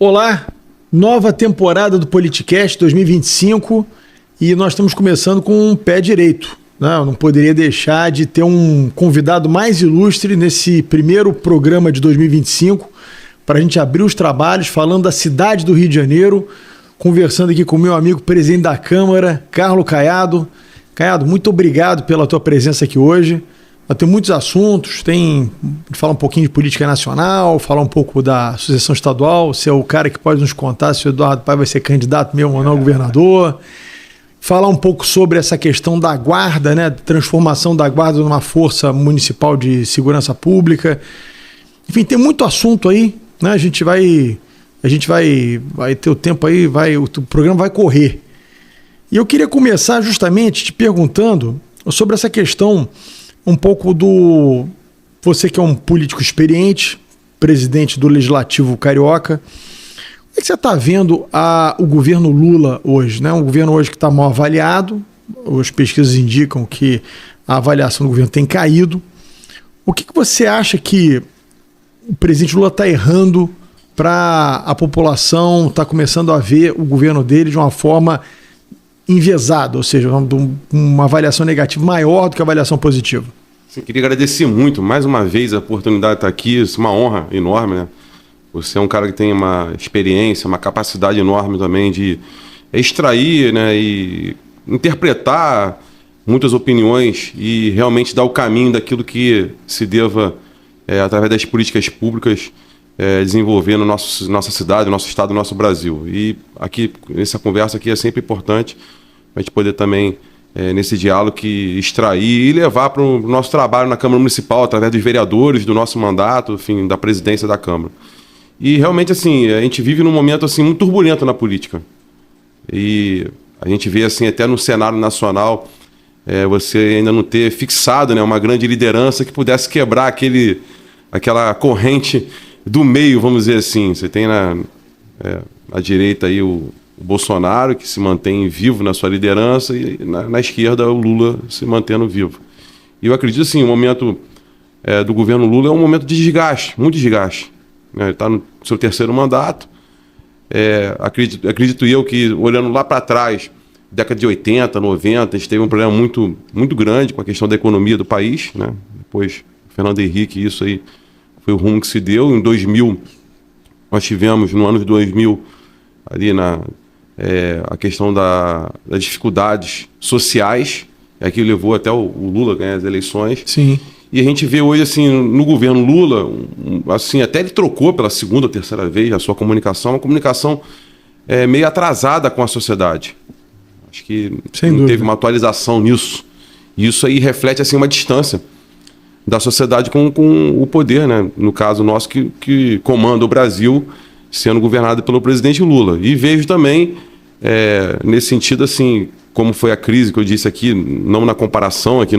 Olá, nova temporada do Politicast 2025 e nós estamos começando com um pé direito. Eu não poderia deixar de ter um convidado mais ilustre nesse primeiro programa de 2025 para a gente abrir os trabalhos falando da cidade do Rio de Janeiro, conversando aqui com o meu amigo presidente da Câmara, Carlos Caiado. Caiado, muito obrigado pela tua presença aqui hoje. Tem muitos assuntos, falar um pouquinho de política nacional, falar um pouco da sucessão estadual, se é o cara que pode nos contar se o Eduardo Paes vai ser candidato mesmo ou não governador. Falar um pouco sobre essa questão da guarda, né, transformação da guarda numa força municipal de segurança pública. Enfim, tem muito assunto aí, né? A gente vai ter o tempo aí, o programa vai correr. E eu queria começar justamente te perguntando sobre essa questão um pouco você que é um político experiente, presidente do Legislativo Carioca. Como é que você está vendo o governo Lula hoje, né? Um governo hoje que está mal avaliado, as pesquisas indicam que a avaliação do governo tem caído. O que você acha que o presidente Lula está errando para a população estar começando a ver o governo dele de uma forma enviesada, ou seja, uma avaliação negativa maior do que a avaliação positiva? Sim, queria agradecer muito, mais uma vez, a oportunidade de estar aqui. Isso é uma honra enorme, né? Você é um cara que tem uma experiência, uma capacidade enorme também de extrair, né, e interpretar muitas opiniões e realmente dar o caminho daquilo que se deva, através das políticas públicas, desenvolver no nossa cidade, no nosso estado, no nosso Brasil. E aqui, essa conversa aqui é sempre importante para a gente poder também, nesse diálogo, que extrair e levar para o nosso trabalho na Câmara Municipal, através dos vereadores, do nosso mandato, enfim, da presidência da Câmara. E realmente, assim, a gente vive num momento assim, muito turbulento na política. E a gente vê, assim, até no cenário nacional, você ainda não ter fixado, né, uma grande liderança que pudesse quebrar aquela corrente do meio, vamos dizer assim. Você tem na direita aí o Bolsonaro, que se mantém vivo na sua liderança, e na esquerda o Lula se mantendo vivo. E eu acredito, assim, o momento do governo Lula é um momento de desgaste, muito desgaste. Ele está no seu terceiro mandato. Acredito eu que, olhando lá para trás, década de 80, 90, a gente teve um problema muito, muito grande com a questão da economia do país, né? Depois, Fernando Henrique, isso aí foi o rumo que se deu. Em 2000, nós tivemos, no ano de 2000, ali a questão das dificuldades sociais, que levou até o Lula a ganhar as eleições. Sim. E a gente vê hoje, assim, no governo Lula, assim, até ele trocou pela segunda ou terceira vez a sua comunicação, uma comunicação meio atrasada com a sociedade. Acho que não teve uma atualização nisso. E isso aí reflete, assim, uma distância da sociedade com o poder, né? No caso nosso, que comanda o Brasil, sendo governado pelo presidente Lula. E vejo também, nesse sentido, assim, como foi a crise que eu disse aqui, não na comparação aqui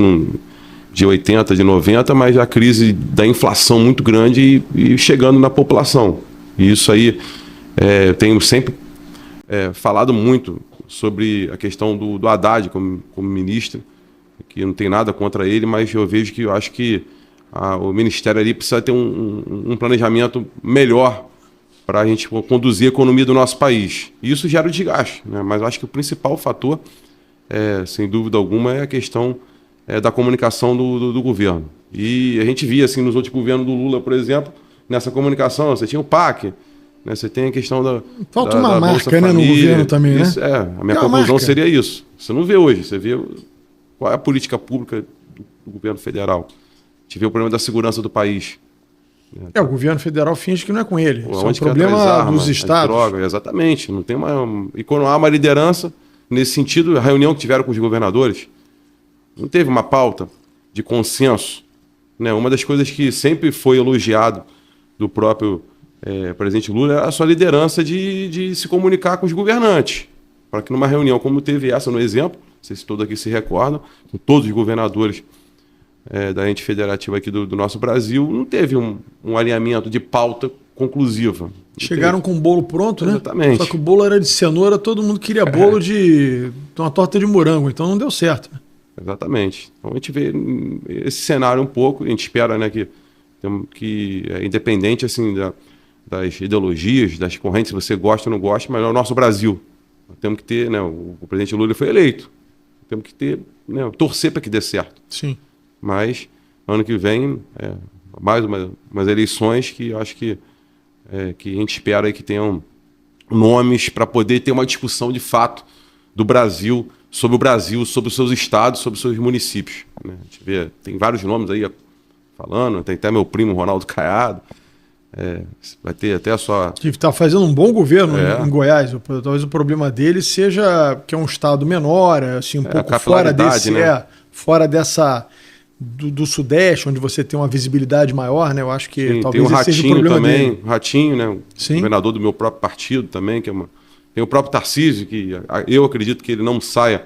de 80, de 90, mas a crise da inflação muito grande e chegando na população. E isso aí, eu tenho sempre falado muito sobre a questão do Haddad como ministro, que não tem nada contra ele, mas eu acho que o Ministério ali precisa ter um planejamento melhor para a gente conduzir a economia do nosso país. E isso gera o desgaste, né? Mas eu acho que o principal fator, sem dúvida alguma, é a questão da comunicação do governo. E a gente via, assim, nos outros governos do Lula, por exemplo, nessa comunicação, você tinha o PAC, né? Você tem a questão da Falta uma da marca, Bolsa né, Família, no governo também, isso, né? A minha conclusão seria isso. Você não vê hoje, você vê qual é a política pública do governo federal. A gente vê o problema da segurança do país. O governo federal finge que não é com ele. Isso é um Onde problema dos estados. Droga, exatamente. Não tem e quando há uma liderança, nesse sentido, a reunião que tiveram com os governadores, não teve uma pauta de consenso, né? Uma das coisas que sempre foi elogiado do próprio presidente Lula é a sua liderança de se comunicar com os governantes. Para que numa reunião como teve essa, no exemplo, não sei se todos aqui se recordam, com todos os governadores da ente federativa aqui do nosso Brasil, não teve um alinhamento de pauta conclusiva. Chegaram com o bolo pronto, né? Exatamente. Só que o bolo era de cenoura, todo mundo queria bolo de uma torta de morango, então não deu certo. Exatamente. Então a gente vê esse cenário um pouco, a gente espera, né, que independente, assim, das ideologias, das correntes, se você gosta ou não gosta, mas é o nosso Brasil. Nós temos que ter, né, o presidente Lula foi eleito. Temos que ter, né, torcer para que dê certo. Sim. Mas ano que vem, mais umas eleições que eu acho que a gente espera aí que tenham nomes para poder ter uma discussão de fato do Brasil, sobre os seus estados, sobre os seus municípios. Né? A gente vê, tem vários nomes aí falando, tem até meu primo Ronaldo Caiado. Vai ter até a sua... Que está fazendo um bom governo em Goiás. Talvez o problema dele seja que é um estado menor, assim, um pouco fora desse, né? Fora dessa do Sudeste, onde você tem uma visibilidade maior, né? Eu acho que sim, talvez tem o esse seja o Ratinho problema também, dele. O Ratinho, né? O sim. Governador do meu próprio partido também, que tem o próprio Tarcísio, que eu acredito que ele não saia,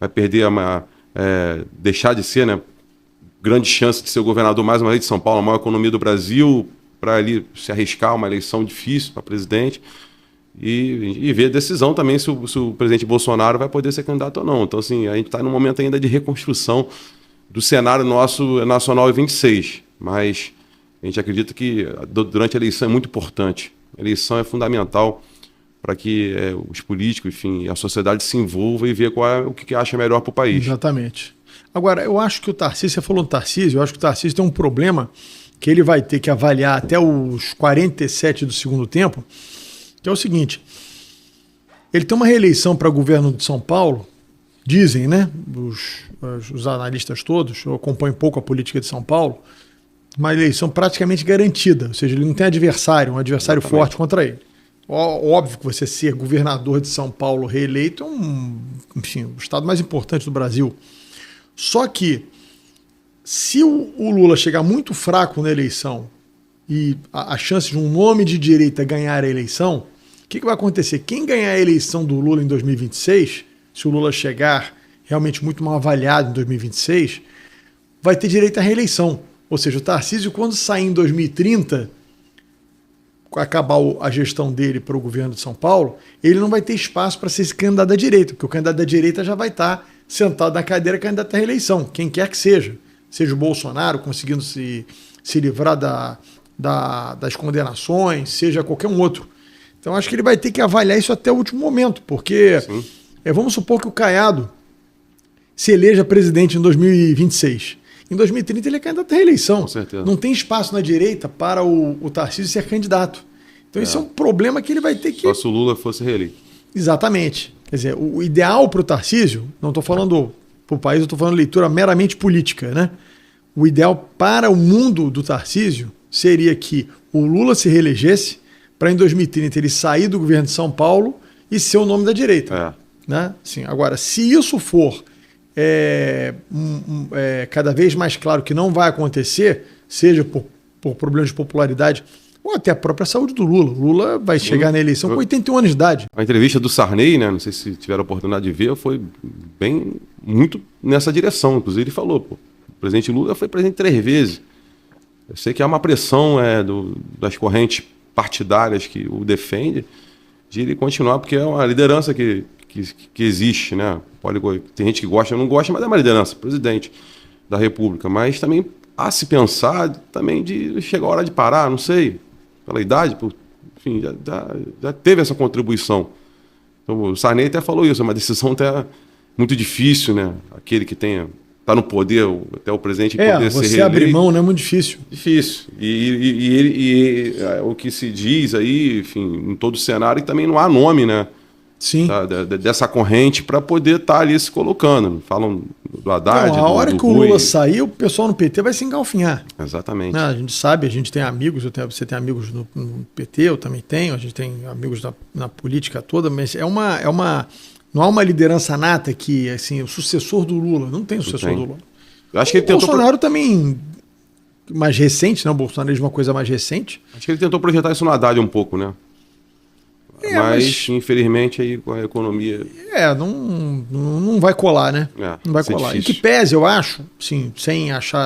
vai perder deixar de ser, né? Grande chance de ser o governador mais uma vez de São Paulo, a maior economia do Brasil, para ali se arriscar uma eleição difícil para presidente e ver a decisão também se o presidente Bolsonaro vai poder ser candidato ou não. Então, assim, a gente está num momento ainda de reconstrução do cenário nosso nacional em 26, mas a gente acredita que durante a eleição é muito importante. A eleição é fundamental para que os políticos, enfim, a sociedade se envolva e veja o que acha melhor para o país. Exatamente. Agora, eu acho que o Tarcísio, você falou do Tarcísio, eu acho que o Tarcísio tem um problema que ele vai ter que avaliar até os 47 do segundo tempo, que é o seguinte: ele tem uma reeleição para governo de São Paulo, dizem, né, os analistas todos, eu acompanho pouco a política de São Paulo, uma eleição praticamente garantida, ou seja, ele não tem adversário, um adversário Exatamente. forte contra ele. Óbvio que você ser governador de São Paulo reeleito é enfim, o estado mais importante do Brasil. Só que se o Lula chegar muito fraco na eleição e a chance de um nome de direita ganhar a eleição, o que vai acontecer? Quem ganhar a eleição do Lula em 2026, se o Lula chegar realmente muito mal avaliado em 2026, vai ter direito à reeleição. Ou seja, o Tarcísio, quando sair em 2030, acabar a gestão dele para o governo de São Paulo, ele não vai ter espaço para ser esse candidato da direita, porque o candidato da direita já vai estar sentado na cadeira candidato à reeleição, quem quer que seja o Bolsonaro conseguindo se livrar das condenações, seja qualquer um outro. Então acho que ele vai ter que avaliar isso até o último momento, porque vamos supor que o Caiado se eleja presidente em 2026. Em 2030 ele é candidato à reeleição. Com certeza. Não tem espaço na direita para o Tarcísio ser candidato. Então isso é um problema que ele vai ter que... Só se o Lula fosse reeleito. Exatamente. Quer dizer, o ideal para o Tarcísio, não estou falando para o país, eu estou falando leitura meramente política, né? O ideal para o mundo do Tarcísio seria que o Lula se reelegesse para em 2030 ele sair do governo de São Paulo e ser o nome da direita. Né? Sim, agora, se isso for cada vez mais claro que não vai acontecer, seja por problemas de popularidade ou até a própria saúde do Lula. O Lula vai chegar na eleição com 81 anos de idade. A entrevista do Sarney, né, não sei se tiveram a oportunidade de ver, foi muito nessa direção. Inclusive ele falou, o presidente Lula foi presidente 3 vezes. Eu sei que há uma pressão das correntes partidárias que o defende de ele continuar, porque é uma liderança que existe, né? Tem gente que gosta ou não gosta, mas é uma liderança, presidente da República. Mas também há se pensar também de chegar a hora de parar, não sei, pela idade, enfim, já teve essa contribuição. Então, o Sarney até falou isso, é uma decisão até muito difícil, né? Aquele que está no poder, até o presidente poder ser reeleito. Você abrir mão não é muito difícil. Difícil. E o que se diz aí, enfim, em todo o cenário, e também não há nome, né? Sim. Dessa corrente para poder estar ali se colocando. Falam do Haddad, a hora do que o Rui. Lula sair, o pessoal no PT vai se engalfinhar. Exatamente. A gente sabe, a gente tem amigos, você tem amigos no PT, eu também tenho, a gente tem amigos na política toda, mas não há uma liderança nata que, assim, o sucessor do Lula, não tem sucessor do Lula. Eu acho que ele o Bolsonaro também, mais recente, né? O Bolsonaro é uma coisa mais recente. Acho que ele tentou projetar isso no Haddad um pouco, né? Mas infelizmente aí com a economia... não vai colar, né? Não vai colar. Difícil. E que pese, eu acho, sim,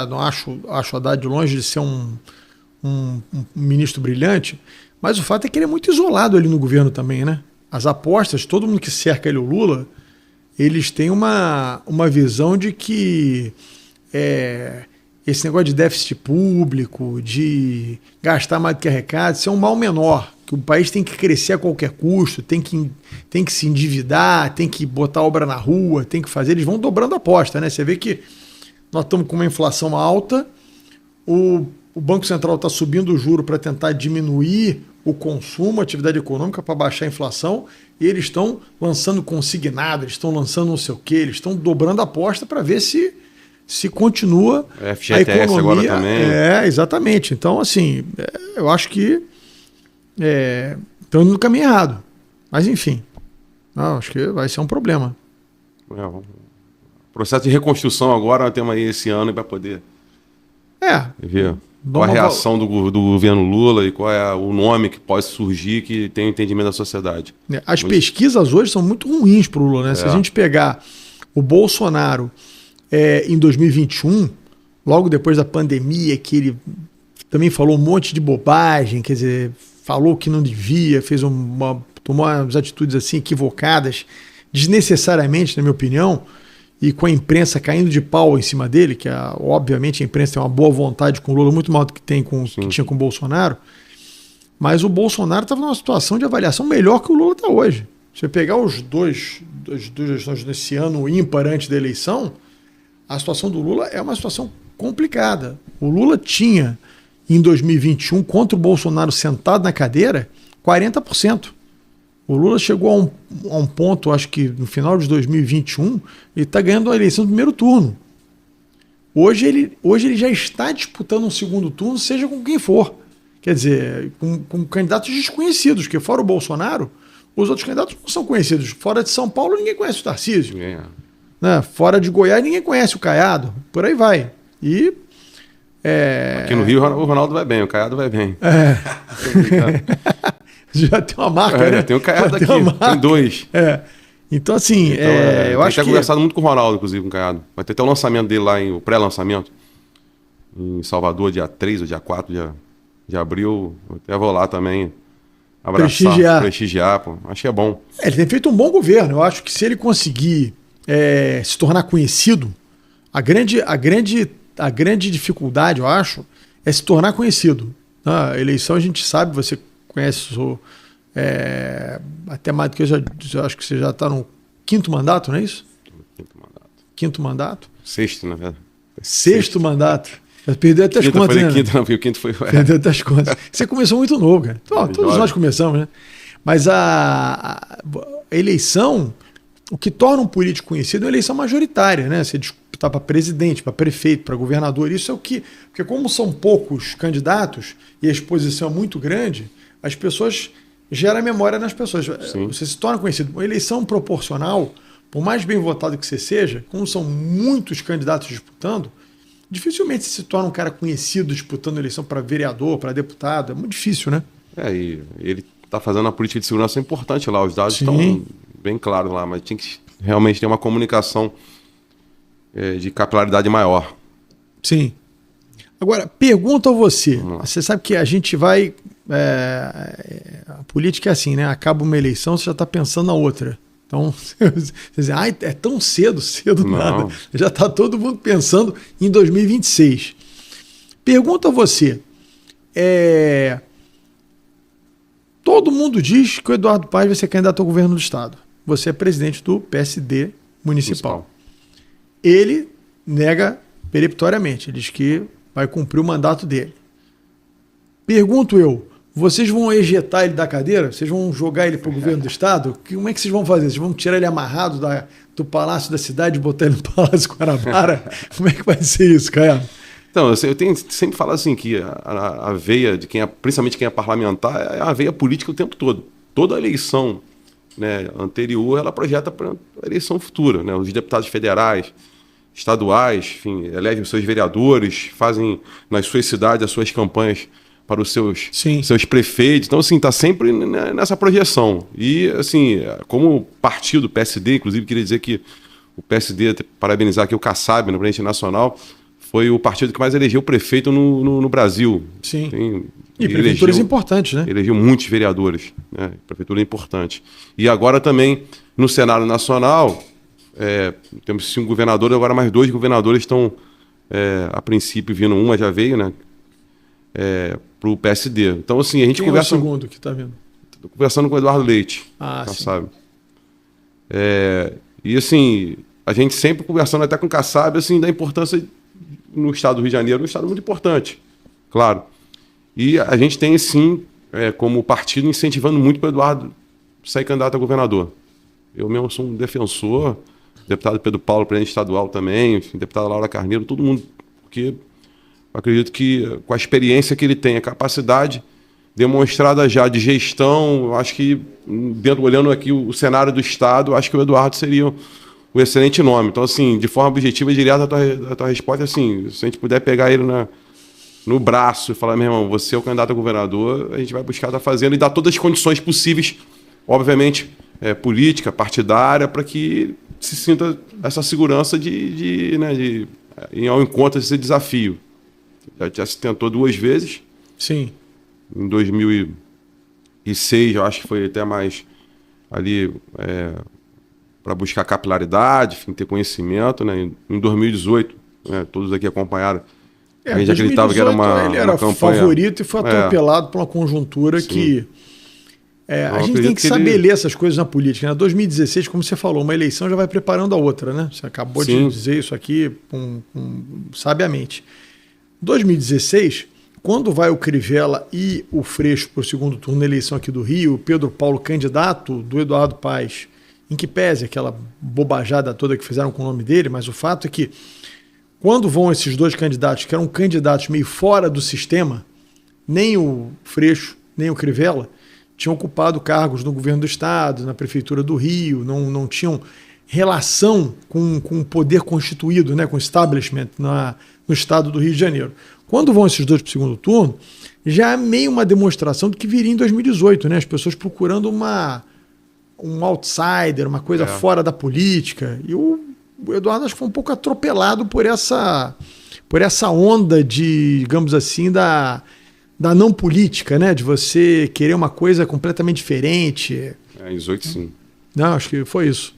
não acho Haddad de longe de ser um ministro brilhante, mas o fato é que ele é muito isolado ali no governo também, né? As apostas, todo mundo que cerca ele, o Lula, eles têm uma visão de que esse negócio de déficit público, de gastar mais do que arrecada, isso é um mal menor, que o país tem que crescer a qualquer custo, tem que se endividar, tem que botar obra na rua, tem que fazer, eles vão dobrando a aposta, né? Você vê que nós estamos com uma inflação alta, o Banco Central está subindo o juro para tentar diminuir o consumo, a atividade econômica, para baixar a inflação, e eles estão lançando consignado, eles estão lançando não sei o quê, eles estão dobrando a aposta para ver se continua a economia agora também. Exatamente. Então, assim, eu acho que estão indo no caminho errado. Mas, enfim, acho que vai ser um problema. O processo de reconstrução agora nós temos aí esse ano para poder ver qual a reação do governo Lula e qual é o nome que pode surgir que tem o entendimento da sociedade. As pesquisas hoje são muito ruins para o Lula, né? Se a gente pegar o Bolsonaro em 2021, logo depois da pandemia, que ele também falou um monte de bobagem, quer dizer, falou que não devia, tomou umas atitudes assim equivocadas, desnecessariamente, na minha opinião, e com a imprensa caindo de pau em cima dele, que obviamente a imprensa tem uma boa vontade com o Lula, muito maior do que que tinha com o Bolsonaro, mas o Bolsonaro estava numa situação de avaliação melhor que o Lula está hoje. Se você pegar as duas gestões nesse ano ímpar antes da eleição, a situação do Lula é uma situação complicada. O Lula tinha, em 2021, contra o Bolsonaro sentado na cadeira, 40%. O Lula chegou a um ponto, acho que no final de 2021, ele está ganhando a eleição do primeiro turno. Hoje ele já está disputando um segundo turno, seja com quem for. Quer dizer, com candidatos desconhecidos, porque fora o Bolsonaro, os outros candidatos não são conhecidos. Fora de São Paulo, ninguém conhece o Tarcísio. Né? Fora de Goiás, ninguém conhece o Caiado. Por aí vai. Aqui no Rio, o Ronaldo vai bem, o Caiado vai bem. Já tem uma marca, né? Tem o Caiado aqui, tem dois. Então, assim, eu acho que... conversado muito com o Ronaldo, inclusive, com o Caiado. Vai ter até o lançamento dele lá, o pré-lançamento, em Salvador, dia 3 ou dia 4 de abril. Eu até vou lá também abraçar, prestigiar, pô. Acho que é bom. Ele tem feito um bom governo. Eu acho que se ele conseguir se tornar conhecido, a grande dificuldade, eu acho, é se tornar conhecido. Na eleição a gente sabe, você conhece, até mais do que eu acho que você já está no 5º mandato, não é isso? 5º mandato? 6º, na verdade. 6º mandato. Perdeu até as contas, né? O quinto foi... Perdeu até as contas. Você começou muito novo, cara. Todos nós começamos, né? Mas a eleição, o que torna um político conhecido é uma eleição majoritária, né? Você disputar para presidente, para prefeito, para governador. Isso é o que... Porque como são poucos candidatos e a exposição é muito grande, as pessoas geram memória nas pessoas. Sim. Você se torna conhecido. Uma eleição proporcional, por mais bem votado que você seja, como são muitos candidatos disputando, dificilmente você se torna um cara conhecido disputando eleição para vereador, para deputado. É muito difícil, né? E ele está fazendo uma política de segurança importante lá. Os dados estão bem claros lá, mas tinha que realmente ter uma comunicação de capilaridade maior. Sim. Agora, pergunto a você. Você sabe que a gente vai... a política é assim, né? Acaba uma eleição, você já está pensando na outra. Então, você diz, é tão cedo nada. Já está todo mundo pensando em 2026. Pergunto a você. Todo mundo diz que o Eduardo Paes vai ser candidato ao governo do Estado. Você é presidente do PSD municipal. Ele nega peremptoriamente. Ele diz que vai cumprir o mandato dele. Pergunto eu, vocês vão ejetar ele da cadeira? Vocês vão jogar ele para o governo do Estado? Como é que vocês vão fazer? Vocês vão tirar ele amarrado do Palácio da Cidade e botar ele no Palácio Guanabara? Como é que vai ser isso, Caio? Então, eu tenho sempre falado assim, que a veia de principalmente quem é parlamentar, é a veia política o tempo todo. Toda eleição, né, anterior, ela projeta para a eleição futura. Né? Os deputados federais, estaduais, enfim, elegem os seus vereadores, fazem nas suas cidades as suas campanhas para os seus prefeitos. Então, assim, está sempre nessa projeção. E, assim, como partido PSD, inclusive, queria dizer que o PSD, parabenizar aqui o Kassab, no presidente nacional, foi o partido que mais elegeu prefeito no Brasil. Sim. E prefeituras importantes, né? Elegeu muitos vereadores, né? Prefeitura importante. E agora também, no Senado Nacional, temos 5 governadores, agora mais 2 governadores estão a princípio vindo uma, já veio, né? Para o PSD. Então, assim, a gente Quem conversa... é o segundo que está vindo? Estou conversando com o Eduardo Leite. Sim. Sabe? E, assim, a gente sempre conversando até com o Kassab, assim, da importância no estado do Rio de Janeiro, um estado muito importante, claro. E a gente tem, sim, como partido, incentivando muito para o Eduardo sair candidato a governador. Eu mesmo sou um defensor, deputado Pedro Paulo, presidente estadual também, enfim, deputada Laura Carneiro, todo mundo, porque eu acredito que com a experiência que ele tem, a capacidade demonstrada já de gestão, eu acho que, olhando aqui o cenário do estado, eu acho que o Eduardo seria um excelente nome. Então, assim, de forma objetiva e direta, a tua resposta é assim, se a gente puder pegar ele no braço e falar, meu irmão, você é o candidato a governador, a gente vai buscar estar fazendo e dar todas as condições possíveis, obviamente, política, partidária, para que se sinta essa segurança de ir ao encontro desse desafio. Já se tentou 2 vezes. Sim. Em 2006, eu acho que foi até mais ali para buscar capilaridade, enfim, ter conhecimento, né? Em 2018, todos aqui acompanharam. A gente acreditava que era ele era campanha... favorito e foi atropelado por uma conjuntura. Sim. Que a gente tem que saber ler essas coisas na política. Né? 2016, como você falou, uma eleição já vai preparando a outra, né? Você acabou de dizer isso aqui sabiamente. 2016, quando vai o Crivella e o Freixo para o segundo turno na eleição aqui do Rio, o Pedro Paulo candidato do Eduardo Paes, em que pese aquela bobajada toda que fizeram com o nome dele, mas o fato é que quando vão esses 2 candidatos, que eram candidatos meio fora do sistema, nem o Freixo, nem o Crivella, tinham ocupado cargos no governo do estado, na prefeitura do Rio, não tinham relação com o poder constituído, né, com o establishment no estado do Rio de Janeiro. Quando vão esses 2 para o segundo turno, já é meio uma demonstração do que viria em 2018, né? As pessoas procurando um outsider, uma coisa fora da política. E o Eduardo acho que foi um pouco atropelado por essa onda de, digamos assim, da não política, né? De você querer uma coisa completamente diferente. Em 18, sim. Não, acho que foi isso.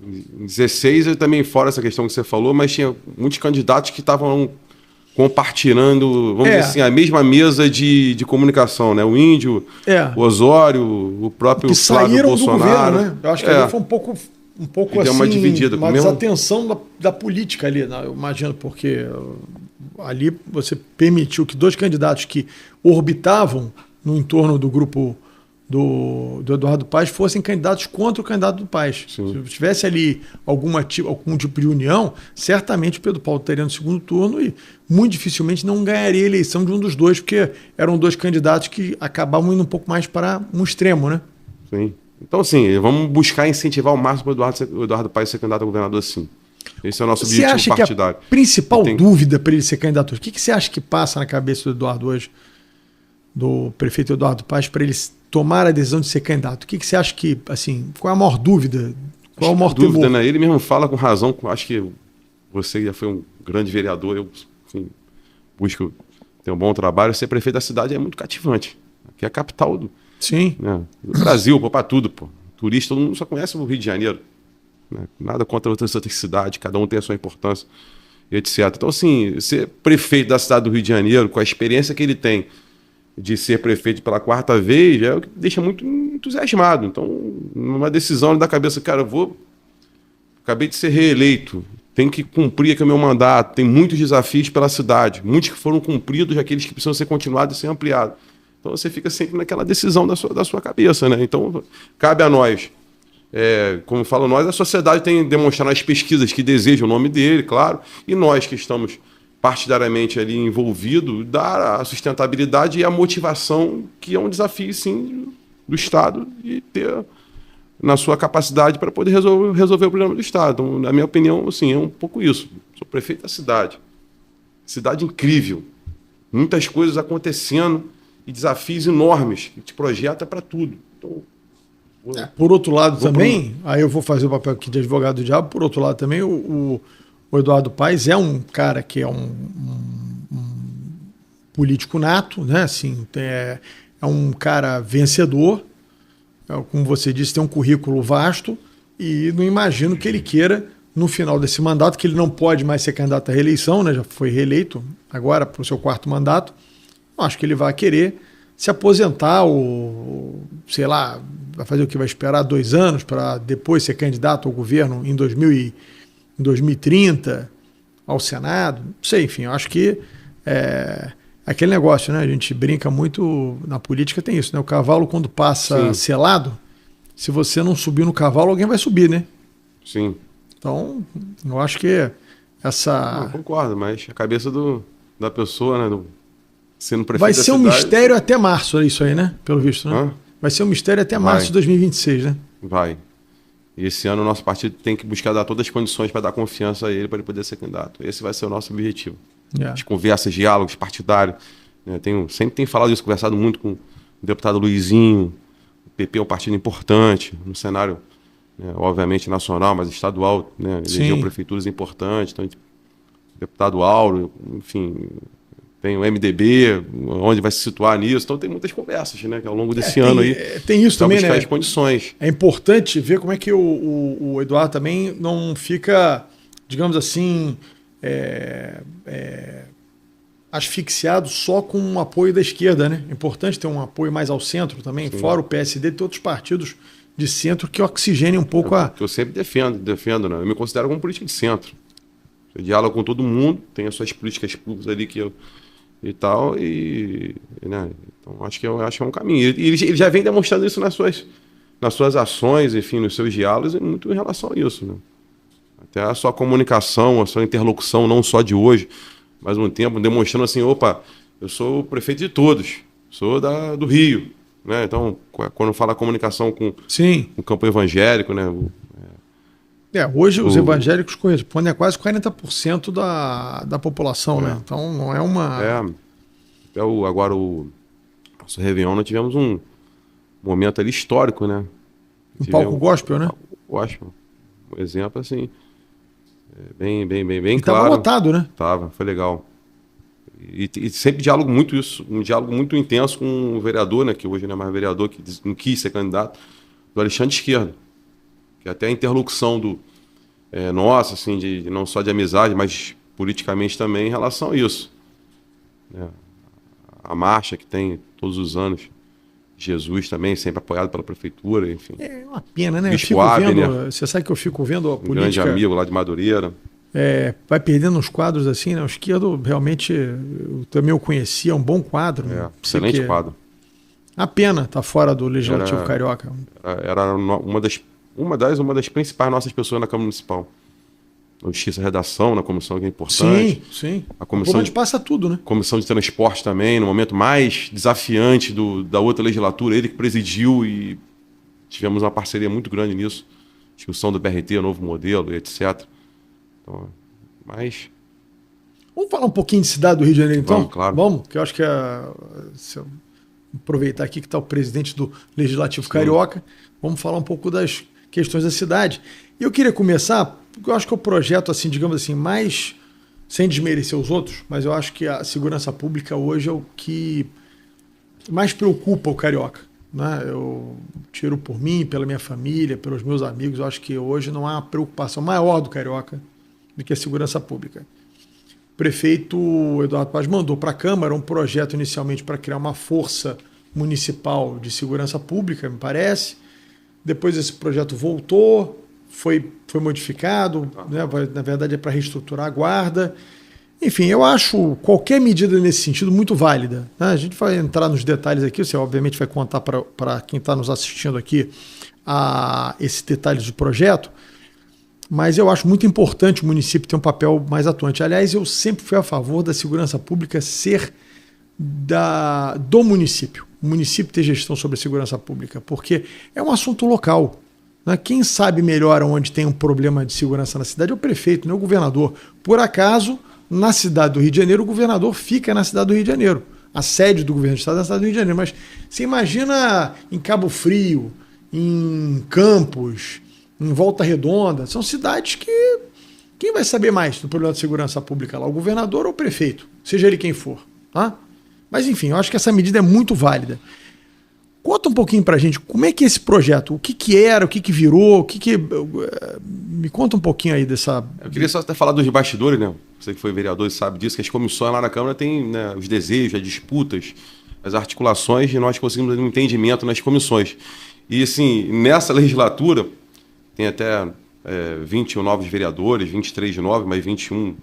Em 16, eu também, fora essa questão que você falou, mas tinha muitos candidatos que estavam compartilhando, vamos dizer assim, a mesma mesa de comunicação, né? O Índio, o Osório, o próprio Flávio Bolsonaro. Do governo, né? Eu acho que ali foi um pouco assim, uma dividida, uma desatenção da política ali, né? Eu imagino, porque ali você permitiu que 2 candidatos que orbitavam no entorno do grupo do Eduardo Paes fossem candidatos contra o candidato do Paes. Sim. Se tivesse ali algum tipo de união, certamente o Pedro Paulo estaria no segundo turno e muito dificilmente não ganharia a eleição de um dos 2, porque eram 2 candidatos que acabavam indo um pouco mais para um extremo, né? Sim. Então, assim, vamos buscar incentivar ao máximo o Eduardo Paes ser candidato a governador, sim. Esse é o nosso objetivo partidário. Você acha que a principal dúvida para ele ser candidato, o que você acha que passa na cabeça do Eduardo hoje, do prefeito Eduardo Paes, para ele tomar a decisão de ser candidato? O que você acha que, assim, qual é a maior dúvida? Qual é o maior temor? Né? Ele mesmo fala com razão, acho que você já foi um grande vereador, eu, enfim, busco ter um bom trabalho, ser prefeito da cidade é muito cativante. Aqui é a capital do Brasil, para tudo, pô. Turista, todo mundo só conhece o Rio de Janeiro. Né? Nada contra outras cidades, cada um tem a sua importância, etc. Então, assim, ser prefeito da cidade do Rio de Janeiro, com a experiência que ele tem de ser prefeito pela 4ª vez, é o que deixa muito entusiasmado. Então, numa decisão da cabeça, cara, acabei de ser reeleito, tenho que cumprir aqui o meu mandato, tem muitos desafios pela cidade, muitos que foram cumpridos, aqueles que precisam ser continuados e ser ampliados. Então, você fica sempre naquela decisão da sua cabeça, né? Então, cabe a nós, como falo nós, a sociedade tem demonstrado nas pesquisas que desejam o nome dele, claro, e nós que estamos partidariamente ali envolvido, dar a sustentabilidade e a motivação, que é um desafio, sim, do Estado, de ter na sua capacidade para poder resolver o problema do Estado. Então, na minha opinião, assim, é um pouco isso. Sou prefeito da cidade. Cidade incrível. Muitas coisas acontecendo e desafios enormes. Que te projeta para tudo. Então, por outro lado também, aí eu vou fazer o papel aqui de advogado do diabo, por outro lado também, o Eduardo Paes é um cara que é um político nato, né? Assim, é um cara vencedor, como você disse, tem um currículo vasto e não imagino que ele queira no final desse mandato, que ele não pode mais ser candidato à reeleição, né? Já foi reeleito agora para o seu 4º mandato. Eu acho que ele vai querer se aposentar ou, sei lá, vai fazer o que? Vai esperar 2 anos para depois ser candidato ao governo em 2030, ao Senado. Não sei, enfim, eu acho que aquele negócio, né? A gente brinca muito, na política tem isso, né? O cavalo, quando passa selado, se você não subir no cavalo, alguém vai subir, né? Sim. Então, eu acho que essa... Não, concordo, mas a cabeça da pessoa, né? Sendo prefeito vai da ser um cidade... mistério até março, isso aí, né? Pelo visto, né? Hã? Vai ser um mistério até março de 2026, né? Vai. E esse ano o nosso partido tem que buscar dar todas as condições para dar confiança a ele, para ele poder ser candidato. Esse vai ser o nosso objetivo. As conversas, diálogos partidários. Né? Sempre tenho falado isso, conversado muito com o deputado Luizinho. O PP é um partido importante, no cenário, né, obviamente, nacional, mas estadual, né? Elegeu prefeituras importantes. Então, deputado Auro, enfim, tem o MDB, onde vai se situar nisso. Então, tem muitas conversas, né, que ao longo desse ano aí. Tem isso também, buscar né? as condições. É importante ver como é que o Eduardo também não fica, digamos assim, asfixiado só com o apoio da esquerda, né? É importante ter um apoio mais ao centro também, fora o PSD, ter outros partidos de centro que oxigenem um pouco que eu sempre defendo, né? Eu me considero como político de centro. Eu dialogo com todo mundo, tenho as suas políticas públicas ali e tal, né? Então acho que é um caminho. E ele já vem demonstrando isso nas suas ações, enfim, nos seus diálogos, e muito em relação a isso, né? Até a sua comunicação, a sua interlocução, não só de hoje, mas um tempo, demonstrando assim, opa, eu sou o prefeito de todos, sou do Rio, né? Então, quando fala comunicação com o campo evangélico, né? Hoje os evangélicos correspondem a quase 40% da população, né? Então não é uma... Agora o nosso Réveillon, nós tivemos um momento ali histórico, né? Palco gospel, né? Gospel. Um exemplo assim, bem claro. Estava lotado, né? Foi legal. E sempre diálogo muito isso, um diálogo muito intenso com o vereador, né? Que hoje não é mais vereador, que não quis ser candidato, do Alexandre Esquerdo. Que até a interlocução nossa, assim, não só de amizade, mas politicamente também em relação a isso. Né? A marcha que tem todos os anos, Jesus também, sempre apoiado pela prefeitura, enfim. É uma pena, né? Bispo Abner, você sabe que eu fico vendo a política... grande amigo lá de Madureira. Vai perdendo uns quadros assim, né? O Esquerdo realmente, eu também o conhecia, é um bom quadro. Excelente quadro. A pena tá fora do Legislativo Carioca. Era uma das principais nossas pessoas na Câmara Municipal. A Justiça e Redação, na comissão, que é importante. Sim. A comissão onde passa tudo, né? Comissão de Transporte também, no momento mais desafiante da outra legislatura, ele que presidiu e tivemos uma parceria muito grande nisso. Discussão do BRT, o novo modelo, etc. Então, mas... Vamos falar um pouquinho de cidade do Rio de Janeiro, então? Vamos, claro. Vamos, que eu acho que se eu aproveitar aqui que está o presidente do Legislativo Carioca, vamos falar um pouco das questões da cidade. E eu queria começar, porque eu acho que é o projeto, assim, digamos assim, mais, sem desmerecer os outros, mas eu acho que a segurança pública hoje é o que mais preocupa o carioca, né? Eu tiro por mim, pela minha família, pelos meus amigos, eu acho que hoje não há uma preocupação maior do carioca do que a segurança pública. O prefeito Eduardo Paz mandou para a Câmara um projeto inicialmente para criar uma força municipal de segurança pública, me parece. Depois esse projeto voltou, foi modificado, né? Na verdade é para reestruturar a guarda. Enfim, eu acho qualquer medida nesse sentido muito válida, né? A gente vai entrar nos detalhes aqui, você obviamente vai contar para quem está nos assistindo aqui esses detalhes do projeto, mas eu acho muito importante o município ter um papel mais atuante. Aliás, eu sempre fui a favor da segurança pública ser do município. O município ter gestão sobre a segurança pública, porque é um assunto local. Né? Quem sabe melhor onde tem um problema de segurança na cidade é o prefeito, não é o governador. Por acaso, na cidade do Rio de Janeiro, o governador fica na cidade do Rio de Janeiro. A sede do governo do estado é na cidade do Rio de Janeiro. Mas você imagina em Cabo Frio, em Campos, em Volta Redonda, são cidades que... Quem vai saber mais do problema de segurança pública lá? O governador ou o prefeito? Seja ele quem for. Tá? Mas enfim, eu acho que essa medida é muito válida. Conta um pouquinho pra gente, como é que é esse projeto? O que era, o que virou, me conta um pouquinho aí dessa... Eu queria só até falar dos bastidores, né? Você que foi vereador e sabe disso, que as comissões lá na Câmara têm, né, os desejos, as disputas, as articulações, e nós conseguimos um entendimento nas comissões. E, assim, nessa legislatura, tem até 20 novos vereadores, 23 de novos, mas 21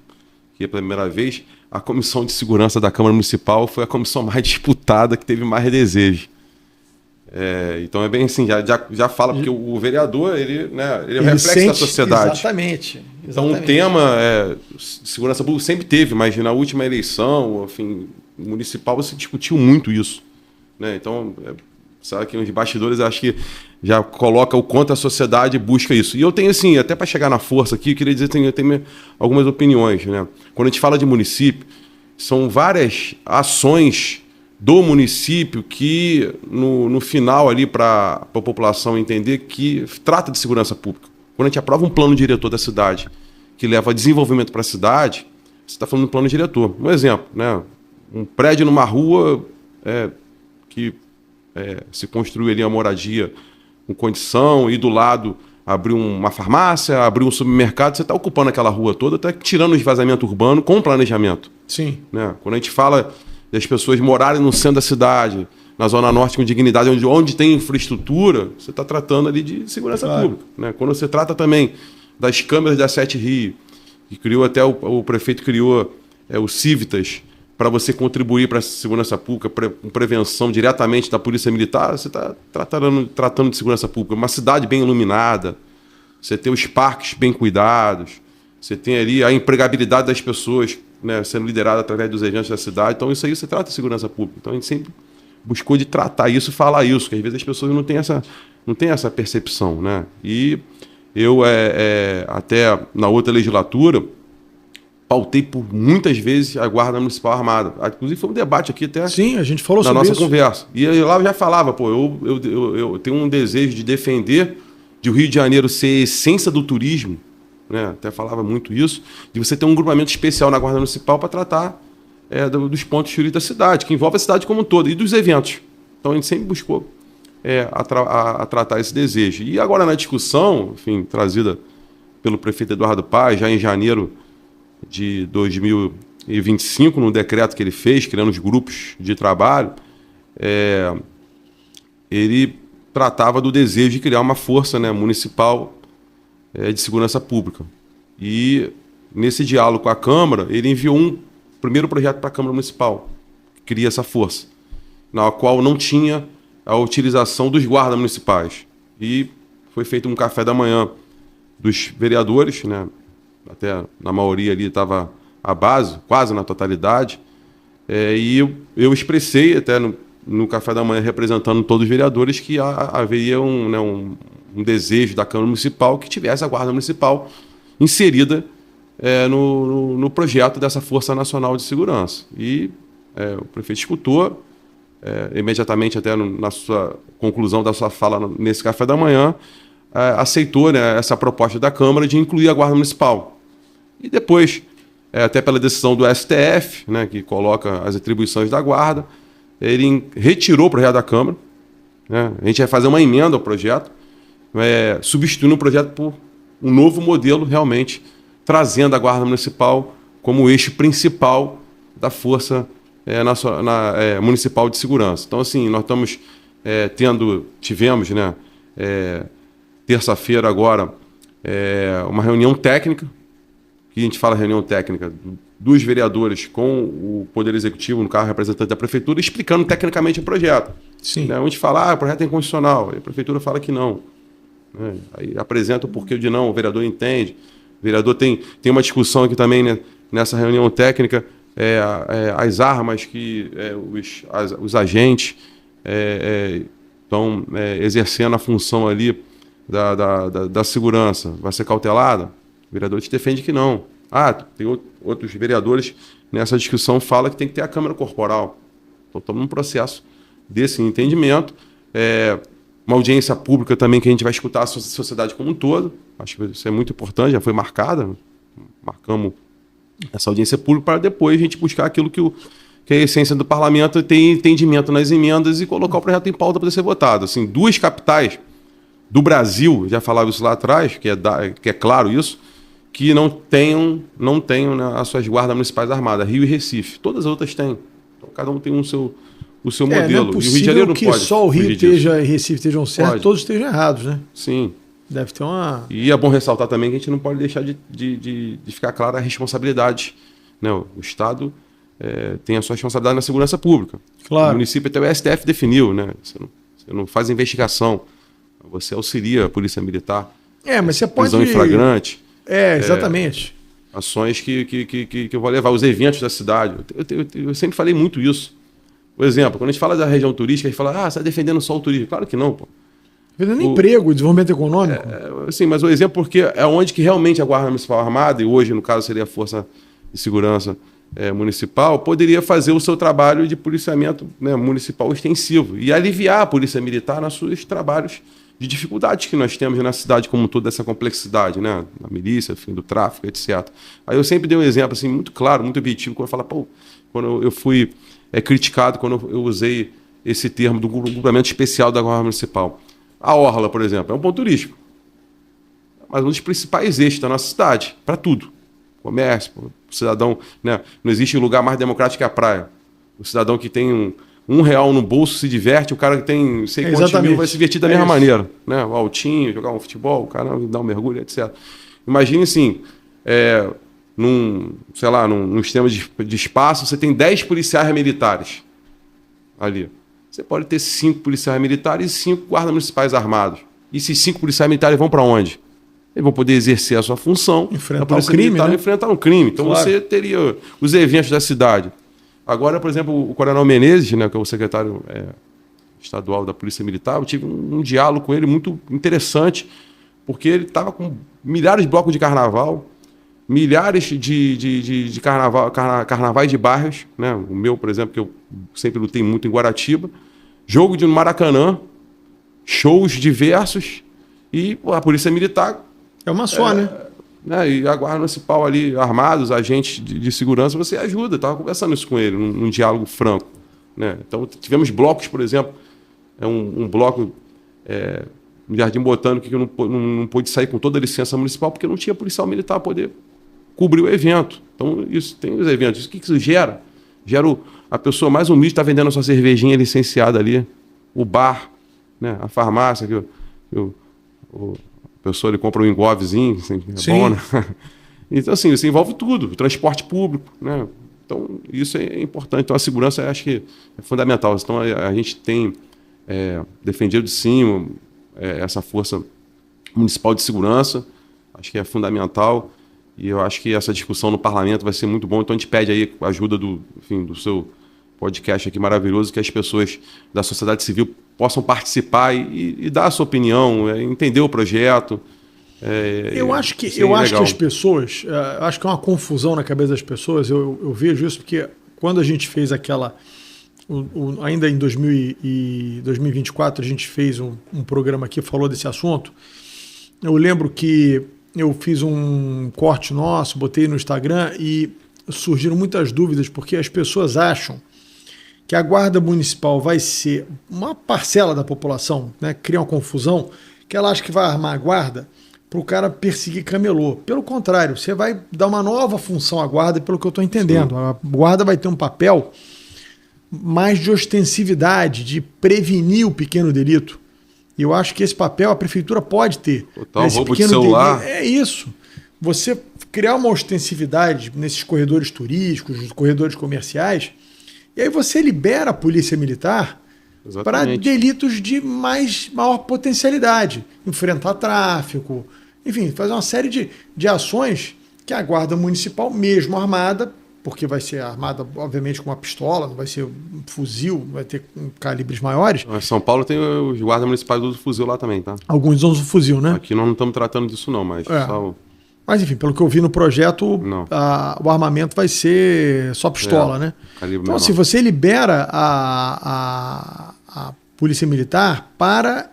que é pela primeira vez. A Comissão de Segurança da Câmara Municipal foi a comissão mais disputada, que teve mais desejos. Então é bem assim, já fala, porque o vereador, ele é o reflexo da sociedade. Exatamente. Então o tema de segurança pública sempre teve, mas na última eleição, enfim, municipal, você discutiu muito isso. Né? Então, sabe que nos bastidores, acho que já coloca o quanto a sociedade busca isso. E eu tenho, assim, até para chegar na força aqui, eu queria dizer que eu tenho algumas opiniões. Né? Quando a gente fala de município, são várias ações do município que, no final ali, para a população entender que trata de segurança pública. Quando a gente aprova um plano diretor da cidade que leva desenvolvimento para a cidade, você está falando de plano diretor. Um exemplo, né? Um prédio numa rua que se construiu ali uma moradia com condição e do lado abriu uma farmácia, abriu um supermercado, você está ocupando aquela rua toda, está tirando o esvaziamento urbano com planejamento. Sim. Né? Quando a gente fala das pessoas morarem no centro da cidade, na Zona Norte com dignidade, onde tem infraestrutura, você está tratando ali de segurança pública. Né? Quando você trata também das câmeras da Sete Rio, que criou até o prefeito criou o Civitas, para você contribuir para a segurança pública, com prevenção diretamente da Polícia Militar, você está tratando de segurança pública. Uma cidade bem iluminada, você tem os parques bem cuidados, você tem ali a empregabilidade das pessoas, né, sendo liderada através dos agentes da cidade. Então, isso aí você trata de segurança pública. Então, a gente sempre buscou de tratar isso e falar isso, que às vezes as pessoas não têm essa percepção. Né? E eu, até na outra legislatura, pautei por muitas vezes a Guarda Municipal Armada. Inclusive foi um debate aqui até. Sim, a gente falou na sobre nossa isso. Conversa. E lá eu já falava, eu tenho um desejo de defender de o Rio de Janeiro ser a essência do turismo, né? Até falava muito isso, de você ter um grupamento especial na Guarda Municipal para tratar dos pontos turísticos da cidade, que envolve a cidade como um todo, e dos eventos. Então a gente sempre buscou a tratar esse desejo. E agora na discussão, enfim, trazida pelo prefeito Eduardo Paes, já em janeiro de 2025, no decreto que ele fez, criando os grupos de trabalho, ele tratava do desejo de criar uma força, né, municipal de segurança pública. E, nesse diálogo com a Câmara, ele enviou um primeiro projeto para a Câmara Municipal, que cria essa força, na qual não tinha a utilização dos guardas municipais. E foi feito um café da manhã dos vereadores, né, até na maioria ali estava a base, quase na totalidade, e eu expressei até no café da manhã, representando todos os vereadores, que haveria um desejo da Câmara Municipal que tivesse a Guarda Municipal inserida no projeto dessa Força Nacional de Segurança. E o prefeito escutou, imediatamente até na sua conclusão da sua fala nesse café da manhã, aceitou, né, essa proposta da Câmara de incluir a Guarda Municipal. E depois, até pela decisão do STF, né, que coloca as atribuições da Guarda, ele retirou o projeto da Câmara. Né? A gente vai fazer uma emenda ao projeto, substituindo o projeto por um novo modelo, realmente, trazendo a Guarda Municipal como eixo principal da Força Municipal de Segurança. Então, assim, nós estamos tivemos, né, terça-feira agora, uma reunião técnica, que a gente fala reunião técnica dos vereadores com o Poder Executivo, no caso, representante da Prefeitura, explicando tecnicamente o projeto. Sim. Né? A gente fala, o projeto é inconstitucional, e a Prefeitura fala que não. Né? Aí apresenta o porquê de não, o vereador entende. O vereador tem uma discussão aqui também, né, nessa reunião técnica, as armas que os agentes estão exercendo a função ali da segurança, vai ser cautelada? O vereador te defende que não. Tem outros vereadores nessa discussão falam que tem que ter a câmera corporal. Então, estamos num processo desse entendimento. Uma audiência pública também que a gente vai escutar a sociedade como um todo. Acho que isso é muito importante, já foi marcada. Marcamos essa audiência pública para depois a gente buscar aquilo que que a essência do parlamento é ter entendimento nas emendas e colocar o projeto em pauta para ser votado. Assim, 2 capitais do Brasil, já falava isso lá atrás, que é claro isso, que não tenham né, as suas guardas municipais armadas, Rio e Recife. Todas as outras têm. Então, cada um tem o seu modelo. Não é possível e o Rio de Janeiro não que pode só o Rio e Recife estejam certos, todos estejam errados, né? Sim. Deve ter uma... E é bom ressaltar também que a gente não pode deixar de ficar clara a responsabilidade. Né? O Estado tem a sua responsabilidade na segurança pública. Claro. O município, até o STF definiu, né? Você não faz investigação, você auxilia a Polícia Militar. Mas você pode... Prisão em flagrante. Exatamente. Ações que eu vou levar, os eventos da cidade. Eu sempre falei muito isso. Por exemplo, quando a gente fala da região turística, a gente fala, você está defendendo só o turismo. Claro que não, pô. Defendendo emprego, desenvolvimento econômico. Sim, mas o exemplo porque é onde que realmente a Guarda Municipal Armada, e hoje, no caso, seria a Força de Segurança Municipal, poderia fazer o seu trabalho de policiamento, né, municipal extensivo e aliviar a Polícia Militar nos seus trabalhos de dificuldades que nós temos na cidade como toda essa complexidade, né? Na milícia, fim do tráfico, etc. Aí eu sempre dei um exemplo assim, muito claro, muito objetivo, quando eu falo, quando eu fui criticado, quando eu usei esse termo do grupamento especial da Guarda Municipal. A Orla, por exemplo, é um ponto turístico, mas um dos principais eixos da nossa cidade, para tudo. Comércio, o cidadão, né? Não existe lugar mais democrático que a praia. O cidadão que tem um real no bolso se diverte, o cara que tem sei quantos mil vai se divertir da mesma maneira. Né? O altinho, jogar um futebol, o cara dar um mergulho, etc. Imagine assim, num sistema de espaço, você tem 10 policiais militares ali. Você pode ter 5 policiais militares e 5 guardas municipais armados. E esses 5 policiais militares vão para onde? Eles vão poder exercer a sua função. Enfrentar o crime, né? Enfrentar um crime. Então você teria os eventos da cidade. Agora, por exemplo, o Coronel Menezes, né, que é o secretário estadual da Polícia Militar, eu tive um diálogo com ele muito interessante, porque ele estava com milhares de blocos de carnaval, milhares de carnavais de bairros, né? O meu, por exemplo, que eu sempre lutei muito em Guaratiba, jogo de Maracanã, shows diversos, e a Polícia Militar... É uma só, né? E a Guarda Municipal ali, armados, agentes de segurança, você ajuda. Estava conversando isso com ele, num diálogo franco. Né? Então, tivemos blocos, por exemplo, um bloco no Jardim Botânico que eu não pude sair com toda a licença municipal porque não tinha policial militar para poder cobrir o evento. Então, isso tem os eventos. O que isso gera? Gera a pessoa mais humilde está vendendo a sua cervejinha licenciada ali, o bar, né? A farmácia, a pessoa ele compra um engolvezinho, assim, bom, né? Então, assim, isso envolve tudo, o transporte público, né? Então, isso é importante. Então, a segurança, eu acho que é fundamental. Então, a gente tem defendido, sim, essa força municipal de segurança, acho que é fundamental, e eu acho que essa discussão no parlamento vai ser muito bom. Então, a gente pede aí a ajuda do seu podcast aqui maravilhoso, que as pessoas da sociedade civil possam participar e dar a sua opinião, entender o projeto. Eu acho que as pessoas, acho que é uma confusão na cabeça das pessoas, eu vejo isso porque quando a gente fez ainda em 2024, a gente fez um programa aqui, falou desse assunto, eu lembro que eu fiz um corte nosso, botei no Instagram e surgiram muitas dúvidas, porque as pessoas acham que a Guarda Municipal vai ser uma parcela da população, né, cria uma confusão, que ela acha que vai armar a guarda para o cara perseguir camelô. Pelo contrário, você vai dar uma nova função à guarda, pelo que eu estou entendendo. Sim. A guarda vai ter um papel mais de ostensividade, de prevenir o pequeno delito. E eu acho que esse papel a prefeitura pode ter. Total, roubo de celular. É isso. Você criar uma ostensividade nesses corredores turísticos, nos corredores comerciais, e aí você libera a polícia militar para delitos de maior potencialidade. Enfrentar tráfico, enfim, fazer uma série de ações que a Guarda Municipal, mesmo armada, porque vai ser armada, obviamente, com uma pistola, não vai ser um fuzil, vai ter calibres maiores. São Paulo tem os guardas municipais do fuzil lá também, tá? Alguns usam o fuzil, né? Aqui nós não estamos tratando disso não, mas só... Mas, enfim, pelo que eu vi no projeto, o armamento vai ser só pistola, né? Então, se você libera a Polícia Militar para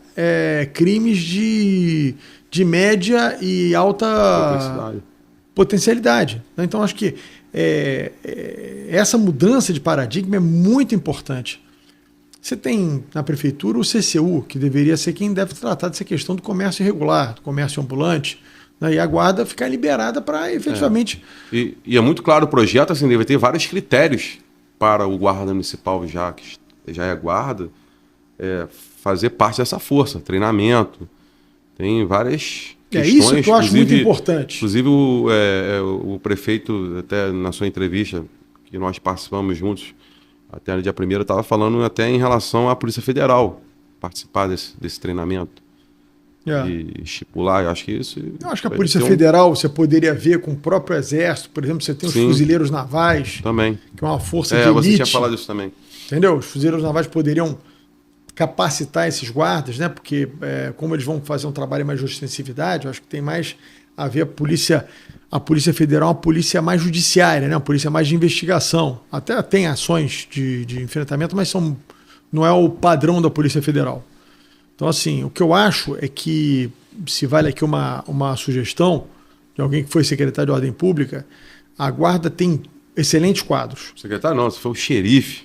crimes de média e alta potencialidade. Então, acho que essa mudança de paradigma é muito importante. Você tem na prefeitura o CCU, que deveria ser quem deve tratar dessa questão do comércio irregular, do comércio ambulante, né? E a guarda ficar liberada para efetivamente... E é muito claro o projeto, assim, deve ter vários critérios para o guarda municipal, já que já é guarda, fazer parte dessa força, treinamento, tem várias questões. Isso que eu acho muito importante. Inclusive o prefeito, até na sua entrevista, que nós participamos juntos, até no dia 1º, estava falando até em relação à Polícia Federal participar desse treinamento. E estipular, eu acho que isso... Eu acho que a Polícia Federal você poderia ver com o próprio Exército, por exemplo, você tem os fuzileiros navais, também, que é uma força de elite. Você tinha falado isso também. Entendeu? Os fuzileiros navais poderiam capacitar esses guardas, né? Porque como eles vão fazer um trabalho mais de ostensividade, eu acho que tem mais a ver a Polícia Federal, uma polícia mais judiciária, né? Uma polícia mais de investigação. Até tem ações de enfrentamento, mas não é o padrão da Polícia Federal. Então, assim, o que eu acho é que, se vale aqui uma sugestão de alguém que foi secretário de Ordem Pública, a guarda tem excelentes quadros. Secretário não, você foi o xerife.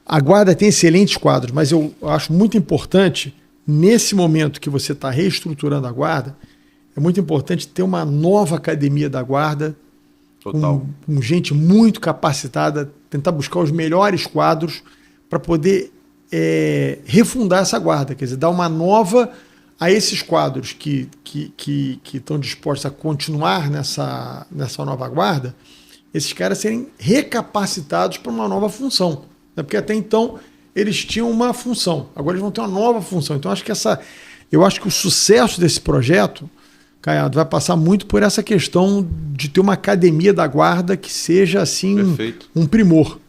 A guarda tem excelentes quadros, mas eu acho muito importante, nesse momento que você está reestruturando a guarda, é muito importante ter uma nova academia da guarda, com gente muito capacitada, tentar buscar os melhores quadros para poder refundar essa guarda, quer dizer, dar uma nova a esses quadros que estão dispostos a continuar nessa nova guarda, esses caras serem recapacitados para uma nova função. Né? Porque até então eles tinham uma função, agora eles vão ter uma nova função. Então eu acho que o sucesso desse projeto, Caiado, vai passar muito por essa questão de ter uma academia da guarda que seja assim um primor.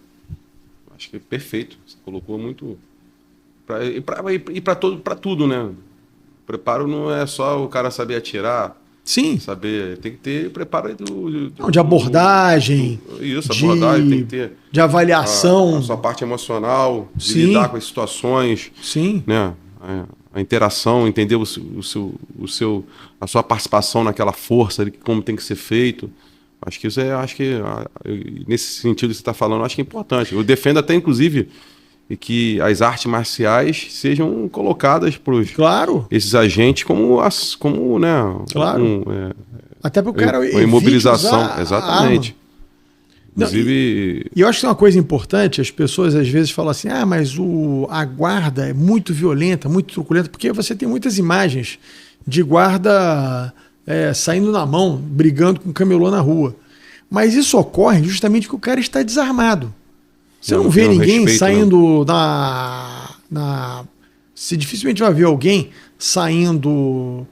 Acho que é perfeito. Você colocou muito... para tudo, né? Preparo não é só o cara saber atirar. Sim. Tem que ter preparo de abordagem. Abordagem tem que ter. De avaliação. A sua parte emocional, de lidar com as situações. Sim. Né? A interação, entender a sua participação naquela força, como tem que ser feito. Acho que nesse sentido que você está falando, acho que é importante. Eu defendo até, inclusive, que as artes marciais sejam colocadas para esses agentes como né? Claro. Até para o cara uma imobilização. Exatamente. Inclusive... E eu acho que é uma coisa importante, as pessoas às vezes falam assim, mas a guarda é muito violenta, muito truculenta, porque você tem muitas imagens de guarda saindo na mão, brigando com camelô na rua. Mas isso ocorre justamente porque o cara está desarmado. Você não vê ninguém saindo Você dificilmente vai ver alguém saindo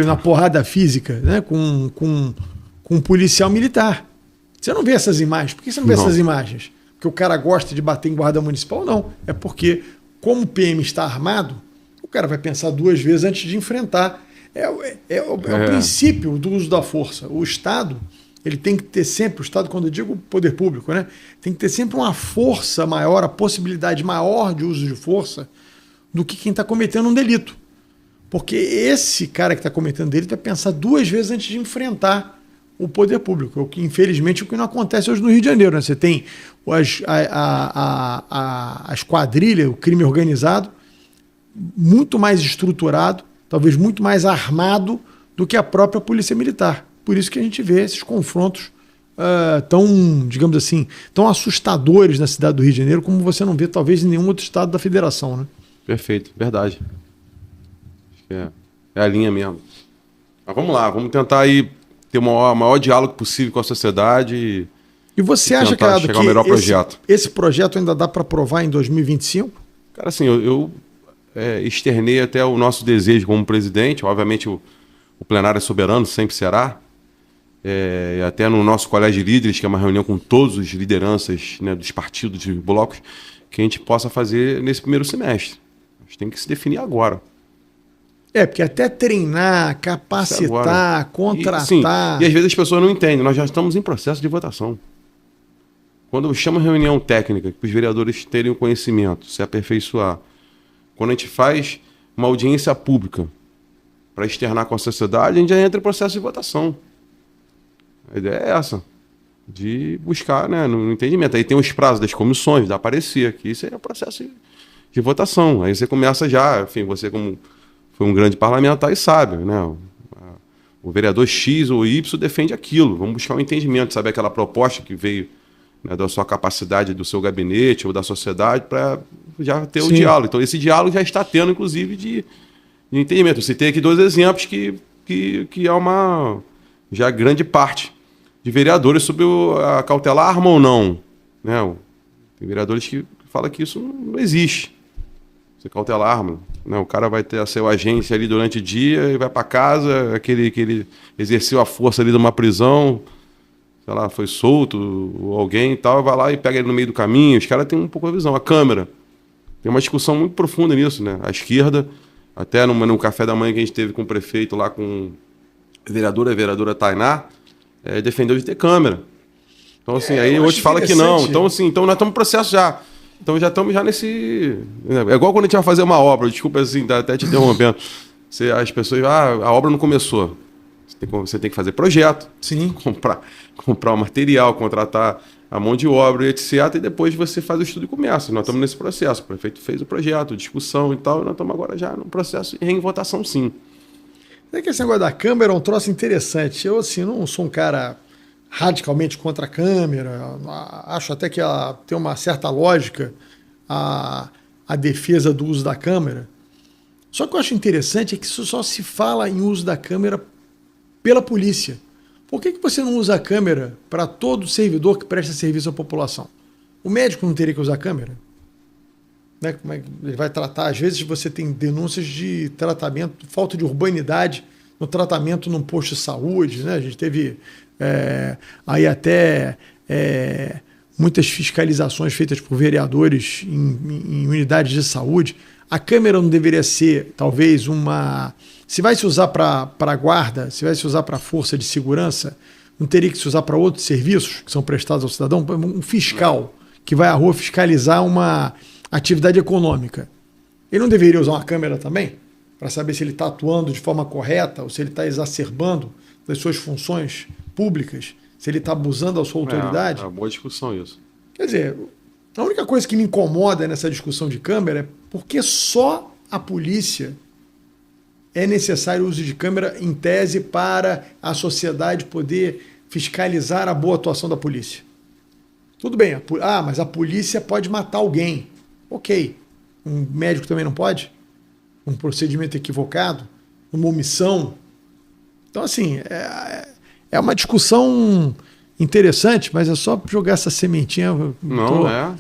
na porrada física, né, com um policial militar. Você não vê essas imagens. Por que você não vê essas imagens? Porque o cara gosta de bater em guarda municipal? Não. É porque, como o PM está armado, o cara vai pensar duas vezes antes de enfrentar. É o princípio do uso da força. O Estado, ele tem que ter sempre, o Estado, quando eu digo poder público, né, tem que ter sempre uma força maior, a possibilidade maior de uso de força do que quem está cometendo um delito. Porque esse cara que está cometendo delito vai pensar duas vezes antes de enfrentar o poder público, o que infelizmente o que não acontece hoje no Rio de Janeiro. Né? Você tem as quadrilhas, o crime organizado, muito mais estruturado, talvez muito mais armado do que a própria polícia militar. Por isso que a gente vê esses confrontos tão, digamos assim, tão assustadores na cidade do Rio de Janeiro, como você não vê talvez em nenhum outro estado da federação. Né? Perfeito, verdade. Acho que é a linha mesmo. Mas vamos lá, vamos tentar aí ter o maior diálogo possível com a sociedade e você acha, cara, que esse projeto ainda dá para aprovar em 2025? Cara, assim, eu externei até o nosso desejo como presidente. Obviamente o plenário é soberano, sempre será. Até no nosso colégio de líderes, que é uma reunião com todas as lideranças, né, dos partidos, dos blocos, que a gente possa fazer nesse primeiro semestre. A gente tem que se definir agora. Porque até treinar, capacitar, contratar... E às vezes as pessoas não entendem. Nós já estamos em processo de votação. Quando eu chamo reunião técnica, para os vereadores terem o conhecimento, se aperfeiçoar. Quando a gente faz uma audiência pública para externar com a sociedade, a gente já entra em processo de votação. A ideia é essa, de buscar, né, no entendimento. Aí tem os prazos das comissões, dá parecer, que isso aí é o processo de votação. Aí você começa já, enfim, você como foi um grande parlamentar e sabe, né? O vereador X ou Y defende aquilo. Vamos buscar um entendimento, saber aquela proposta que veio, né, da sua capacidade, do seu gabinete ou da sociedade, para já ter o diálogo. Então, esse diálogo já está tendo, inclusive, de entendimento. Eu citei aqui 2 exemplos que há uma já grande parte de vereadores sobre a cautelar arma ou não. Né? Tem vereadores que falam que isso não existe. Você cautelar arma. Né? O cara vai ter a seu agente ali durante o dia e vai para casa, aquele que ele exerceu a força ali de uma prisão, sei lá, foi solto, ou alguém e tal, vai lá e pega ele no meio do caminho. Os caras têm um pouco a visão. A Câmara tem uma discussão muito profunda nisso, né? A esquerda, até no café da manhã que a gente teve com o prefeito lá, com a vereadora Tainá, defendeu de ter câmera. Então, assim, aí hoje fala que não. Então, assim, então nós estamos no processo já. Então já estamos já nesse... É igual quando a gente vai fazer uma obra, desculpa assim, até te interrompendo. As pessoas, a obra não começou. Você tem que fazer projeto, sim, comprar o material, contratar a mão de obra, etc. E depois você faz o estudo e começa. Nós estamos nesse processo. O prefeito fez o projeto, discussão e tal, e nós estamos agora já no processo em votação, sim. É que esse negócio da câmera é um troço interessante. Eu, assim, não sou um cara radicalmente contra a câmera. Acho até que ela tem uma certa lógica, a defesa do uso da câmera. Só que eu acho interessante é que isso só se fala em uso da câmera pela polícia. Por que você não usa a câmera para todo servidor que presta serviço à população? O médico não teria que usar a câmera? Né? Como é que ele vai tratar? Às vezes você tem denúncias de tratamento, falta de urbanidade no tratamento num posto de saúde. Né? A gente teve aí até muitas fiscalizações feitas por vereadores em unidades de saúde. A câmera não deveria ser, talvez, uma... Se vai se usar para a guarda, se vai se usar para a força de segurança, não teria que se usar para outros serviços que são prestados ao cidadão? Um fiscal que vai à rua fiscalizar uma atividade econômica. Ele não deveria usar uma câmera também? Para saber se ele está atuando de forma correta ou se ele está exacerbando das suas funções públicas, se ele está abusando da sua autoridade? É uma boa discussão isso. Quer dizer, a única coisa que me incomoda nessa discussão de câmera é porque só a polícia é necessário o uso de câmera em tese para a sociedade poder fiscalizar a boa atuação da polícia. Tudo bem, mas a polícia pode matar alguém. Ok. Um médico também não pode? Um procedimento equivocado? Uma omissão? Então, assim, é uma discussão interessante, mas é só jogar essa sementinha.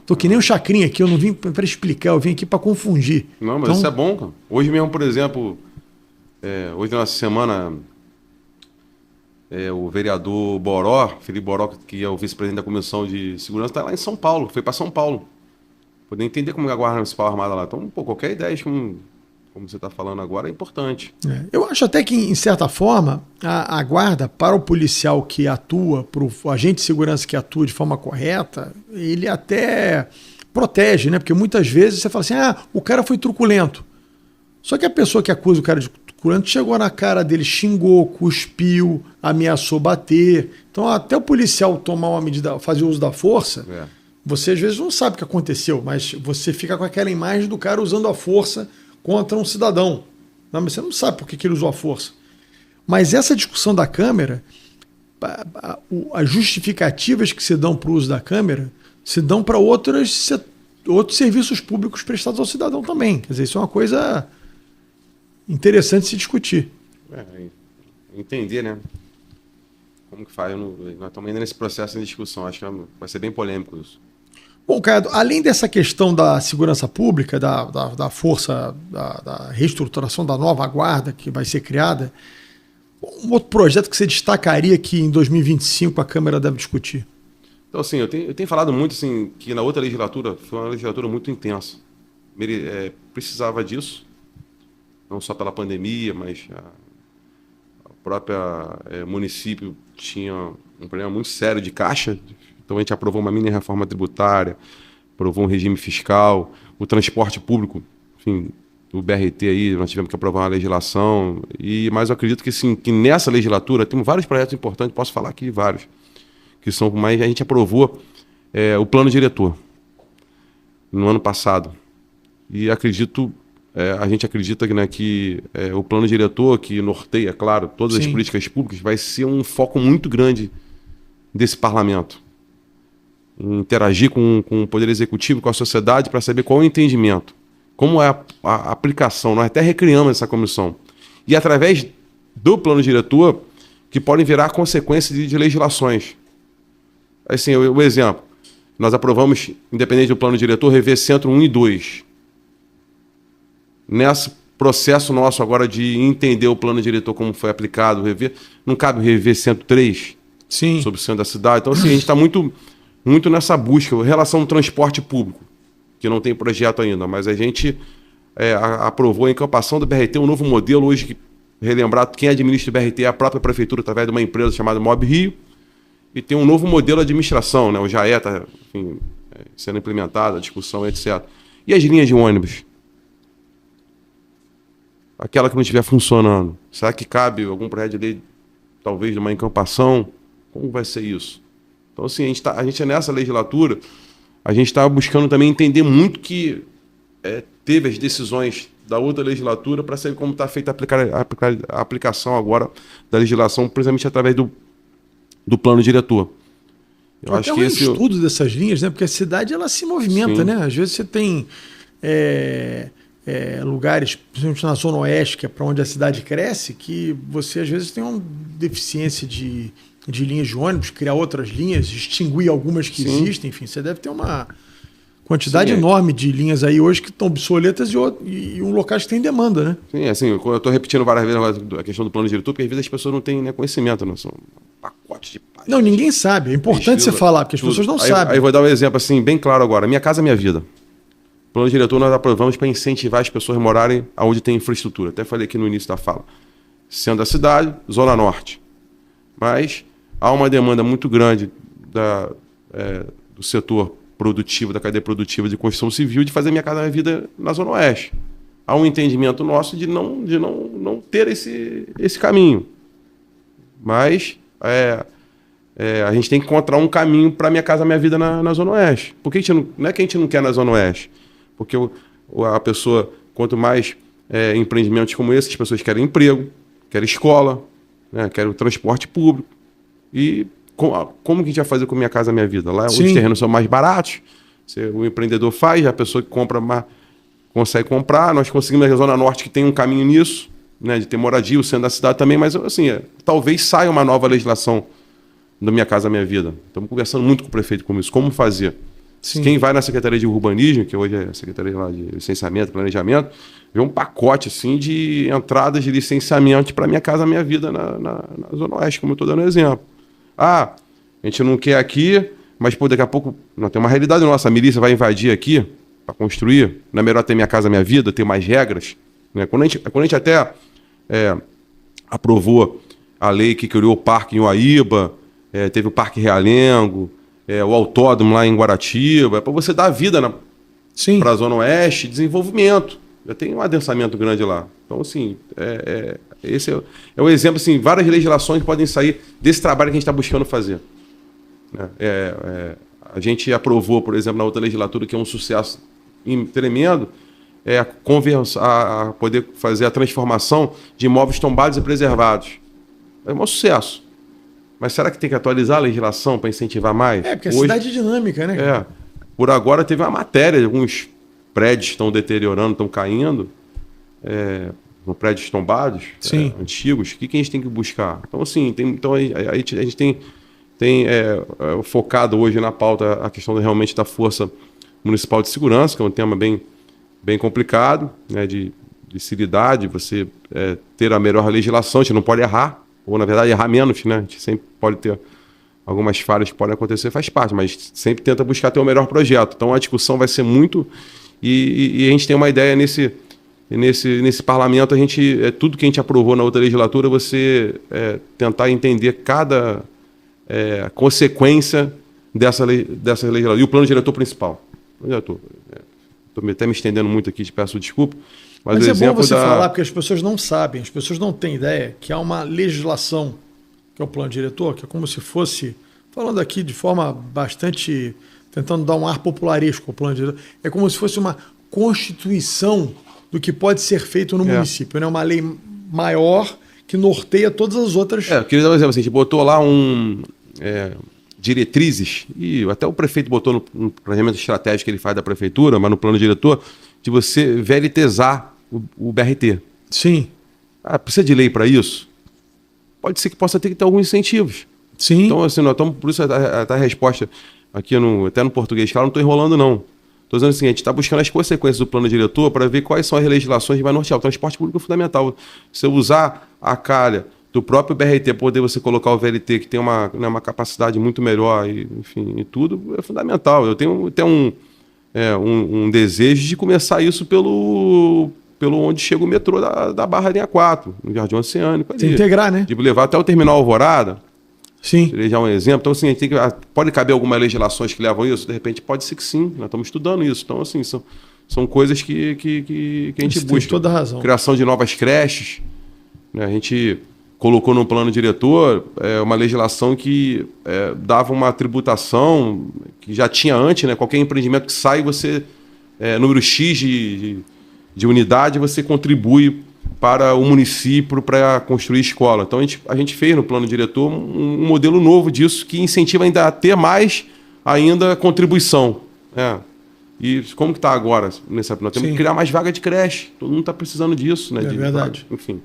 Tô que nem um chacrinha aqui, eu não vim para explicar, eu vim aqui para confundir. Não, mas então, isso é bom, cara. Hoje mesmo, por exemplo, hoje na semana, o vereador Boró, Felipe Boró, que é o vice-presidente da Comissão de Segurança, está lá em São Paulo, foi para São Paulo. Poder entender como é a Guarda Municipal armada lá. Então, qualquer ideia, como você está falando agora, é importante. Eu acho até que, em certa forma, a guarda, para o policial que atua, para o agente de segurança que atua de forma correta, ele até protege, né? Porque muitas vezes você fala assim, o cara foi truculento. Só que a pessoa que acusa o cara de truculento chegou na cara dele, xingou, cuspiu, ameaçou bater. Então, até o policial tomar uma medida, fazer uso da força, você às vezes não sabe o que aconteceu, mas você fica com aquela imagem do cara usando a força contra um cidadão. Não, mas você não sabe por que ele usou a força. Mas essa discussão da câmera, as justificativas que se dão para o uso da câmera se dão para outros serviços públicos prestados ao cidadão também. Quer dizer, isso é uma coisa interessante de se discutir. Entender, né? Como que faz? Nós estamos ainda nesse processo de discussão. Acho que vai ser bem polêmico isso. Bom, Caio, além dessa questão da segurança pública, da força, da reestruturação da nova guarda que vai ser criada, um outro projeto que você destacaria que em 2025 a Câmara deve discutir? Então, assim, eu tenho falado muito assim, que na outra legislatura foi uma legislatura muito intensa. Precisava disso, não só pela pandemia, mas a própria município tinha um problema muito sério de caixa. Então a gente aprovou uma mini reforma tributária, aprovou um regime fiscal, o transporte público, enfim, do BRT aí, nós tivemos que aprovar uma legislação, mas eu acredito que, sim, que nessa legislatura tem vários projetos importantes, posso falar aqui vários, que são, mas a gente aprovou o plano diretor no ano passado. E a gente acredita né, que o plano diretor, que norteia, claro, todas as políticas públicas, vai ser um foco muito grande desse parlamento. Interagir com o Poder Executivo, com a sociedade, para saber qual é o entendimento, como é a aplicação. Nós até recriamos essa comissão. E através do plano diretor, que podem virar consequências de legislações. Assim, o exemplo, nós aprovamos, independente do plano diretor, rever Centro 1 e 2. Nesse processo nosso agora de entender o plano diretor, como foi aplicado, rever, não cabe rever Centro 3 sobre o centro da cidade. Então, assim, a gente está muito nessa busca. Em relação ao transporte público, que não tem projeto ainda, mas a gente aprovou a encampação do BRT, um novo modelo hoje, que, relembrar, quem administra o BRT é a própria prefeitura, através de uma empresa chamada Mob Rio, e tem um novo modelo de administração, né? O JAE está sendo implementado, a discussão, etc. E as linhas de ônibus? Aquela que não estiver funcionando, será que cabe algum projeto de lei, talvez, de uma encampação? Como vai ser isso? Então, assim, a gente nessa legislatura, a gente está buscando também entender muito que teve as decisões da outra legislatura para saber como está feita a aplicação agora da legislação, principalmente através do plano diretor. Eu acho que esse estudo dessas linhas, né? Porque a cidade ela se movimenta, né? Às vezes você tem lugares, principalmente na Zona Oeste, que é para onde a cidade cresce, que você às vezes tem uma deficiência de linhas de ônibus, criar outras linhas, extinguir algumas que existem, enfim, você deve ter uma quantidade enorme de linhas aí hoje que estão obsoletas e um locais que tem demanda, né? Sim, assim, eu estou repetindo várias vezes a questão do plano diretor, porque às vezes as pessoas não têm conhecimento, não são pacotes de páginas. Não, ninguém sabe, é importante você falar, porque as pessoas não sabem. Aí eu vou dar um exemplo assim, bem claro agora, Minha Casa Minha Vida. O plano diretor nós aprovamos para incentivar as pessoas a morarem onde tem infraestrutura, até falei aqui no início da fala. Centro da cidade, Zona Norte. Mas há uma demanda muito grande do setor produtivo, da cadeia produtiva de construção civil, de fazer Minha Casa Minha Vida na Zona Oeste. Há um entendimento nosso de não ter esse caminho. Mas a gente tem que encontrar um caminho para Minha Casa Minha Vida na Zona Oeste. Por que não é que a gente não quer na Zona Oeste? Porque a pessoa, quanto mais empreendimentos como esse, as pessoas querem emprego, querem escola, né, querem o transporte público. E como que a gente vai fazer com Minha Casa Minha Vida? Lá os terrenos são mais baratos, o empreendedor faz, a pessoa que compra consegue comprar. Nós conseguimos na Zona Norte, que tem um caminho nisso, né, de ter moradia, o centro da cidade também, mas assim, talvez saia uma nova legislação do Minha Casa Minha Vida. Estamos conversando muito com o prefeito com isso, como fazer. Quem vai na Secretaria de Urbanismo, que hoje é a Secretaria lá de Licenciamento e Planejamento, vê um pacote assim, de entradas de licenciamento para Minha Casa Minha Vida na Zona Oeste, como eu estou dando exemplo. A gente não quer aqui, mas daqui a pouco não tem uma realidade nossa, a milícia vai invadir aqui para construir, não é melhor ter Minha Casa Minha Vida, ter mais regras? Né? Quando a gente até aprovou a lei que criou o parque em Uaíba, teve o Parque Realengo, o autódromo lá em Guaratiba, para você dar vida para a Zona Oeste, desenvolvimento. Já tem um adensamento grande lá. Então, assim, esse é um exemplo, assim, várias legislações podem sair desse trabalho que a gente está buscando fazer. A gente aprovou, por exemplo, na outra legislatura, que é um sucesso tremendo, a poder fazer a transformação de imóveis tombados e preservados. É um sucesso. Mas será que tem que atualizar a legislação para incentivar mais? Porque a cidade é dinâmica, né? Por agora teve uma matéria, alguns prédios estão deteriorando, estão caindo, prédios tombados, antigos. O que a gente tem que buscar? Então, assim, a gente tem focado hoje na pauta a questão realmente da Força Municipal de Segurança, que é um tema bem complicado, né, de se lidar, de você ter a melhor legislação. A gente não pode errar, ou na verdade errar menos, né? A gente sempre pode ter algumas falhas que podem acontecer, faz parte, mas sempre tenta buscar ter o melhor projeto. Então a discussão vai ser muito, e a gente tem uma ideia nesse parlamento, tudo que a gente aprovou na outra legislatura, você tentar entender cada consequência dessa legislatura. E o plano diretor principal. Estou até me estendendo muito aqui, te peço desculpa, Mas é bom você falar, porque as pessoas não sabem, as pessoas não têm ideia que há uma legislação, que é o plano diretor, que é como se fosse, falando aqui de forma bastante, tentando dar um ar popularesco ao plano diretor, é como se fosse uma constituição do que pode ser feito no município, né? Uma lei maior que norteia todas as outras. Eu queria dar um exemplo assim, a gente botou lá diretrizes, e até o prefeito botou no planejamento estratégico que ele faz da prefeitura, mas no plano diretor, de você VLTzar o BRT. Sim. Precisa de lei para isso? Pode ser que possa ter que ter alguns incentivos. Sim. Então, assim, nós estamos, por isso a resposta aqui até no português, claro, não estou enrolando, não. Estou dizendo assim, a gente está buscando as consequências do plano diretor para ver quais são as legislações que vai nortear. O transporte público é fundamental. Se eu usar a calha do próprio BRT, poder você colocar o VLT, que tem uma capacidade muito melhor, enfim, e tudo, é fundamental. Eu tenho até um desejo de começar isso pelo onde chega o metrô da Barra Linha 4, no Jardim Oceânico. Ali, integrar, né? De levar até o terminal Alvorada. Sim. Seria já um exemplo. Então, assim, a gente pode caber algumas legislações que levam isso? De repente, pode ser que sim. Nós estamos estudando isso. Então, assim, são coisas que a gente busca. Tem toda a razão. Criação de novas creches. Né? A gente colocou no plano diretor uma legislação que dava uma tributação que já tinha antes, né? Qualquer empreendimento que sai, você, número X de unidade, você contribui para o município para construir escola. Então, a gente fez no plano diretor um modelo novo disso que incentiva ainda a ter mais ainda contribuição. E como que está agora? Nós temos que criar mais vaga de creche. Todo mundo está precisando disso. Né? É verdade. Enfim.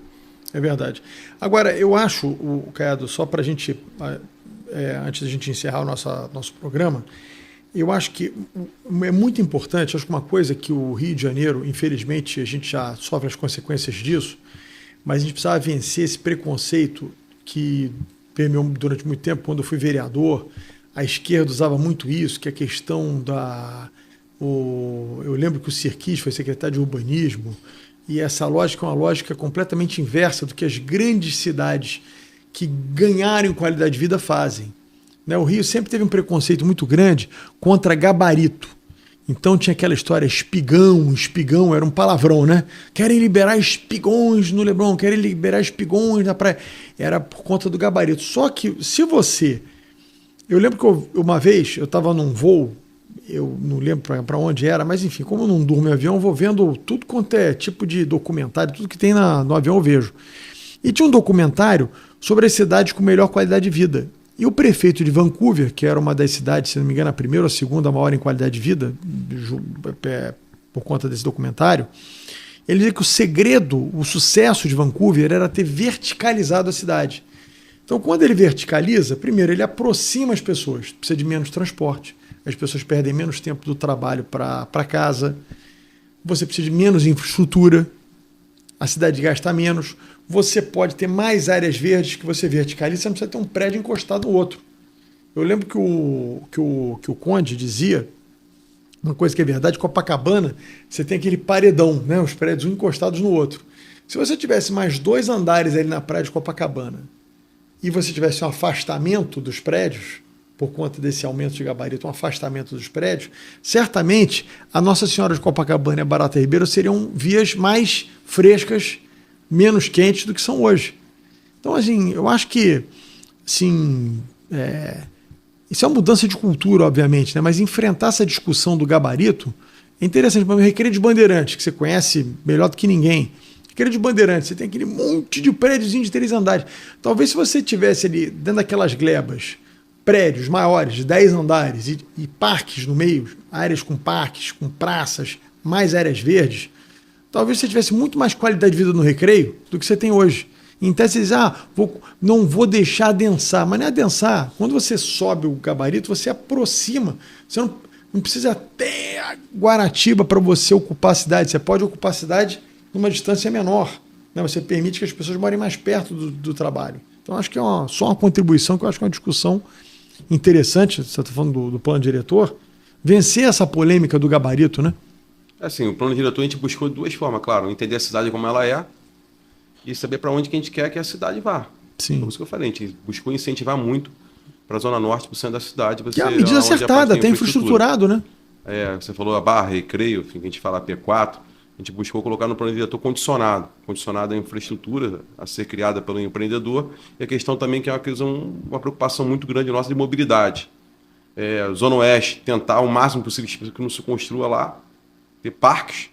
É verdade. Agora, eu acho, Caiado, só para a gente, antes da gente encerrar o nosso programa, eu acho que é muito importante, acho que uma coisa que o Rio de Janeiro, infelizmente, a gente já sofre as consequências disso, mas a gente precisava vencer esse preconceito que permeou durante muito tempo. Quando eu fui vereador, a esquerda usava muito isso, que é a questão eu lembro que o Sirquis foi secretário de urbanismo, e essa lógica é uma lógica completamente inversa do que as grandes cidades que ganharam em qualidade de vida fazem. O Rio sempre teve um preconceito muito grande contra gabarito. Então tinha aquela história espigão era um palavrão, né? Querem liberar espigões no Leblon, querem liberar espigões na praia. Era por conta do gabarito. Só que se você... Eu lembro que uma vez eu estava num voo, eu não lembro para onde era, mas enfim, como eu não durmo em avião, eu vou vendo tudo quanto é tipo de documentário, tudo que tem no avião eu vejo. E tinha um documentário sobre as cidades com melhor qualidade de vida. E o prefeito de Vancouver, que era uma das cidades, se não me engano, a primeira ou a segunda maior em qualidade de vida, por conta desse documentário, ele dizia que o segredo, o sucesso de Vancouver era ter verticalizado a cidade. Então, quando ele verticaliza, primeiro, ele aproxima as pessoas, precisa de menos transporte, as pessoas perdem menos tempo do trabalho para casa, você precisa de menos infraestrutura, a cidade gasta menos, você pode ter mais áreas verdes que você verticaliza, você não precisa ter um prédio encostado no outro. Eu lembro que o Conde dizia, uma coisa que é verdade, Copacabana, você tem aquele paredão, né, os prédios um encostados no outro. Se você tivesse mais 2 andares ali na praia de Copacabana e você tivesse um afastamento dos prédios, por conta desse aumento de gabarito, um afastamento dos prédios, certamente a Nossa Senhora de Copacabana e a Barata Ribeiro seriam vias mais frescas, menos quentes do que são hoje. Então, assim, eu acho que, assim, isso é uma mudança de cultura, obviamente, né? Mas enfrentar essa discussão do gabarito é interessante. Para o Recreio de Bandeirantes, que você conhece melhor do que ninguém. Recreio de Bandeirantes, você tem aquele monte de prédiozinho de 3 andares. Talvez se você tivesse ali, dentro daquelas glebas, prédios maiores, de 10 andares e parques no meio, áreas com parques, com praças, mais áreas verdes, talvez você tivesse muito mais qualidade de vida no Recreio do que você tem hoje. Então você diz, não vou deixar adensar. Mas não é adensar. Quando você sobe o gabarito, você aproxima. Você não precisa até a Guaratiba para você ocupar a cidade. Você pode ocupar a cidade numa distância menor. Né? Você permite que as pessoas morem mais perto do trabalho. Então acho que é só uma contribuição, que eu acho que é uma discussão interessante. Você está falando do plano diretor. Vencer essa polêmica do gabarito, né? Assim, o plano diretor a gente buscou de 2 formas, claro. Entender a cidade como ela é e saber para onde que a gente quer que a cidade vá. Sim. Por isso que eu falei, a gente buscou incentivar muito para a Zona Norte, para o centro da cidade. Que é a medida acertada, até infraestruturado, né? Você falou a Barra, Recreio, enfim, que a gente fala P4. a gente buscou colocar no plano diretor condicionado à infraestrutura a ser criada pelo empreendedor, e a questão também que é uma preocupação muito grande nossa de mobilidade. Zona Oeste, tentar o máximo possível que não se construa lá, ter parques,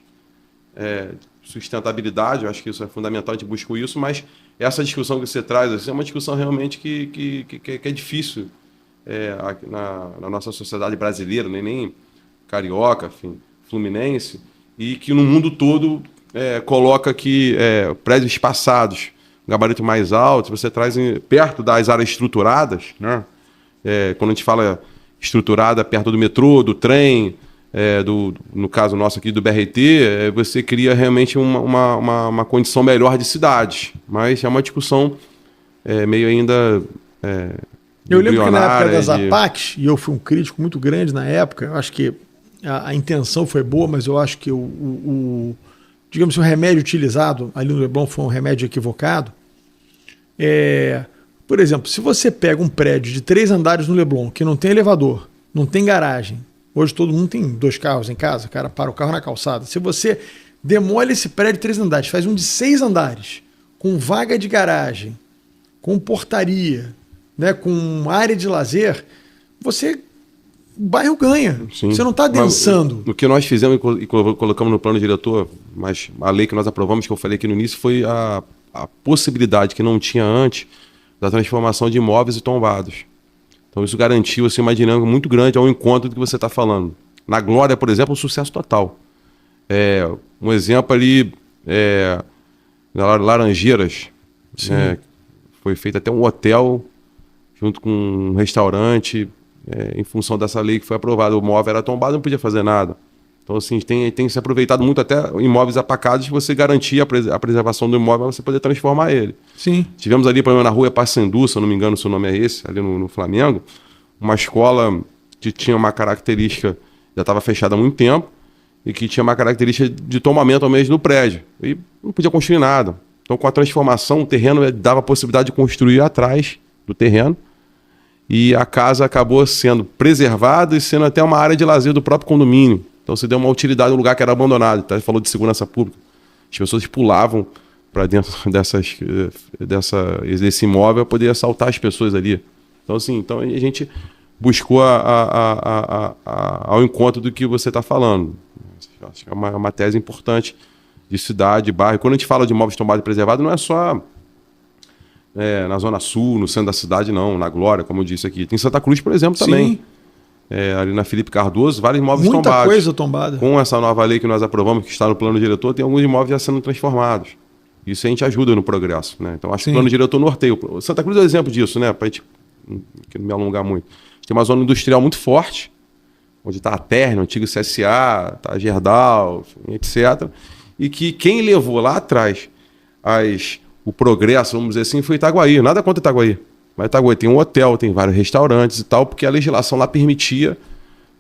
sustentabilidade, eu acho que isso é fundamental, a gente buscou isso, mas essa discussão que você traz assim, é uma discussão realmente que é difícil na nossa sociedade brasileira, nem carioca, enfim, fluminense, e que no mundo todo coloca que prédios espaçados, gabarito mais alto, você traz perto das áreas estruturadas, né? Quando a gente fala estruturada perto do metrô, do trem, no caso nosso aqui do BRT, você cria realmente uma condição melhor de cidades. Mas é uma discussão meio ainda eu lembro que na época das APACs, e eu fui um crítico muito grande na época, eu acho que a intenção foi boa, mas eu acho que digamos, o remédio utilizado ali no Leblon foi um remédio equivocado. Por exemplo, se você pega um prédio de 3 andares no Leblon, que não tem elevador, não tem garagem, hoje todo mundo tem 2 carros em casa, o cara para o carro na calçada. Se você demole esse prédio de 3 andares, faz um de 6 andares, com vaga de garagem, com portaria, né, com área de lazer, o bairro ganha. Sim. Você não está adensando. O que nós fizemos e colocamos no plano diretor, mas a lei que nós aprovamos, que eu falei aqui no início, foi a possibilidade que não tinha antes da transformação de imóveis e tombados. Então isso garantiu assim, uma dinâmica muito grande ao encontro do que você está falando. Na Glória, por exemplo, um sucesso total. Um exemplo ali, na Laranjeiras, foi feito até um hotel junto com um restaurante, em função dessa lei que foi aprovada. O imóvel era tombado, não podia fazer nada. Então, assim, tem se aproveitado muito até imóveis apacados, você garantir a preservação do imóvel para você poder transformar ele. Sim. Tivemos ali, por exemplo, na rua Paissandu, se eu não me engano, se o nome é esse, ali no Flamengo, uma escola que tinha uma característica, já estava fechada há muito tempo, e que tinha uma característica de tombamento ao mesmo do prédio. E não podia construir nada. Então, com a transformação, o terreno dava a possibilidade de construir atrás do terreno, e a casa acabou sendo preservada e sendo até uma área de lazer do próprio condomínio. Então você deu uma utilidade no lugar que era abandonado. Tá? Você falou de segurança pública. As pessoas pulavam para dentro desse imóvel para poder assaltar as pessoas ali. Então, assim, a gente buscou ao encontro do que você está falando. Acho que é uma tese importante de cidade, bairro. Quando a gente fala de imóveis tombados e preservados, não é só na Zona Sul, no centro da cidade, não. Na Glória, como eu disse aqui. Tem Santa Cruz, por exemplo, também. Sim. Ali na Felipe Cardoso, vários imóveis tombados. Muita coisa tombada. Com essa nova lei que nós aprovamos, que está no plano diretor, tem alguns imóveis já sendo transformados. Isso a gente ajuda no progresso, né? Então, acho que o plano diretor norteia. Santa Cruz é um exemplo disso, né? Para a gente não me alongar muito. Tem uma zona industrial muito forte, onde está a Terna, o antigo CSA, está a Gerdau, etc. E que quem levou lá atrás o progresso, vamos dizer assim, foi Itaguaí. Nada contra Itaguaí. Mas Itaguaí tem um hotel, tem vários restaurantes e tal, porque a legislação lá permitia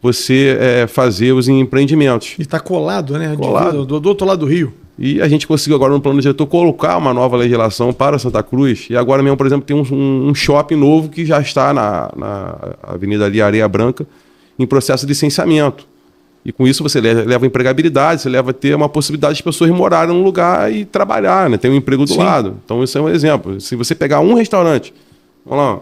você fazer os empreendimentos. E está colado, né? Colado. Do outro lado do rio. E a gente conseguiu agora no plano diretor colocar uma nova legislação para Santa Cruz. E agora mesmo, por exemplo, tem um shopping novo que já está na Avenida ali, Areia Branca, em processo de licenciamento. E com isso você leva empregabilidade, você leva a ter uma possibilidade de pessoas morarem num lugar e trabalhar, né? Ter um emprego do lado. Então isso é um exemplo. Se você pegar um restaurante, vamos lá,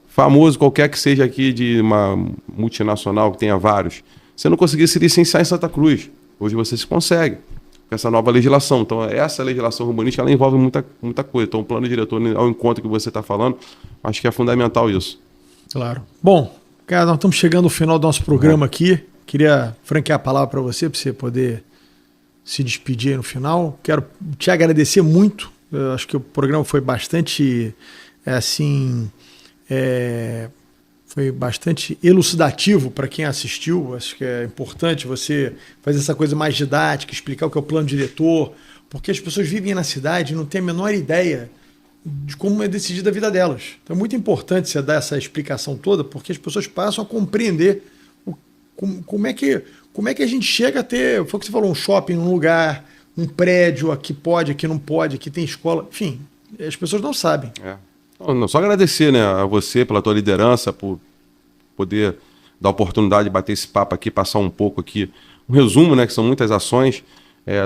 famoso, qualquer que seja aqui de uma multinacional que tenha vários, você não conseguir se licenciar em Santa Cruz. Hoje você se consegue, com essa nova legislação. Então, essa legislação urbanística, ela envolve muita coisa. Então, o plano diretor, ao encontro que você está falando, acho que é fundamental isso. Claro. Bom, cara, nós estamos chegando ao final do nosso programa aqui. Queria franquear a palavra para você poder se despedir aí no final. Quero te agradecer muito. Eu acho que o programa foi bastante... foi bastante elucidativo para quem assistiu. Acho que é importante você fazer essa coisa mais didática, explicar o que é o plano diretor, porque as pessoas vivem na cidade e não têm a menor ideia de como é decidida a vida delas. Então é muito importante você dar essa explicação toda, porque as pessoas passam a compreender como é que a gente chega a ter, foi o que você falou, um shopping num lugar, um prédio, aqui pode, aqui não pode, aqui tem escola, enfim, as pessoas não sabem. Não, só agradecer, né, a você pela tua liderança, por poder dar a oportunidade de bater esse papo aqui, passar um pouco aqui, um resumo, né, que são muitas ações.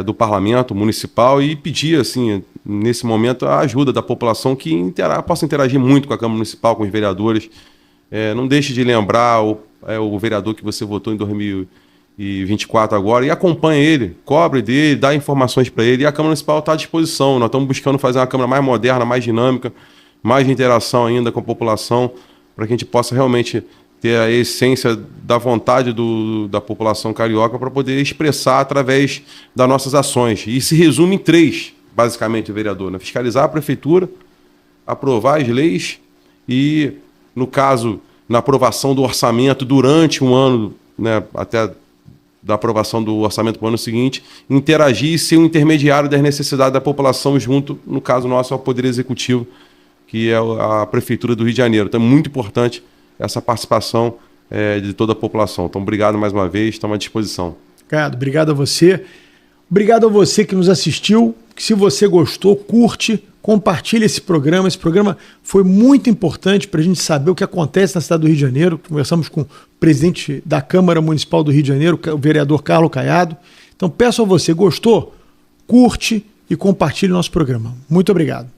do parlamento municipal e pedir, assim, nesse momento, a ajuda da população que possa interagir muito com a Câmara Municipal, com os vereadores. Não deixe de lembrar o vereador que você votou em 2024 agora e acompanhe ele, cobre dele, dá informações para ele. E a Câmara Municipal está à disposição. Nós estamos buscando fazer uma Câmara mais moderna, mais dinâmica, mais de interação ainda com a população, para que a gente possa realmente ter a essência da vontade da população carioca para poder expressar através das nossas ações. E se resume em 3, basicamente, vereador, né? Fiscalizar a prefeitura, aprovar as leis e, no caso, na aprovação do orçamento durante um ano, né, até da aprovação do orçamento para o ano seguinte, interagir e ser um intermediário das necessidades da população junto, no caso nosso, ao Poder Executivo, que é a Prefeitura do Rio de Janeiro. Então é muito importante essa participação de toda a população. Então, obrigado mais uma vez, estamos à disposição. Obrigado a você. Obrigado a você que nos assistiu. Se você gostou, curte, compartilhe esse programa. Esse programa foi muito importante para a gente saber o que acontece na cidade do Rio de Janeiro. Conversamos com o presidente da Câmara Municipal do Rio de Janeiro, o vereador Carlos Caiado. Então, peço a você, gostou? Curte e compartilhe o nosso programa. Muito obrigado.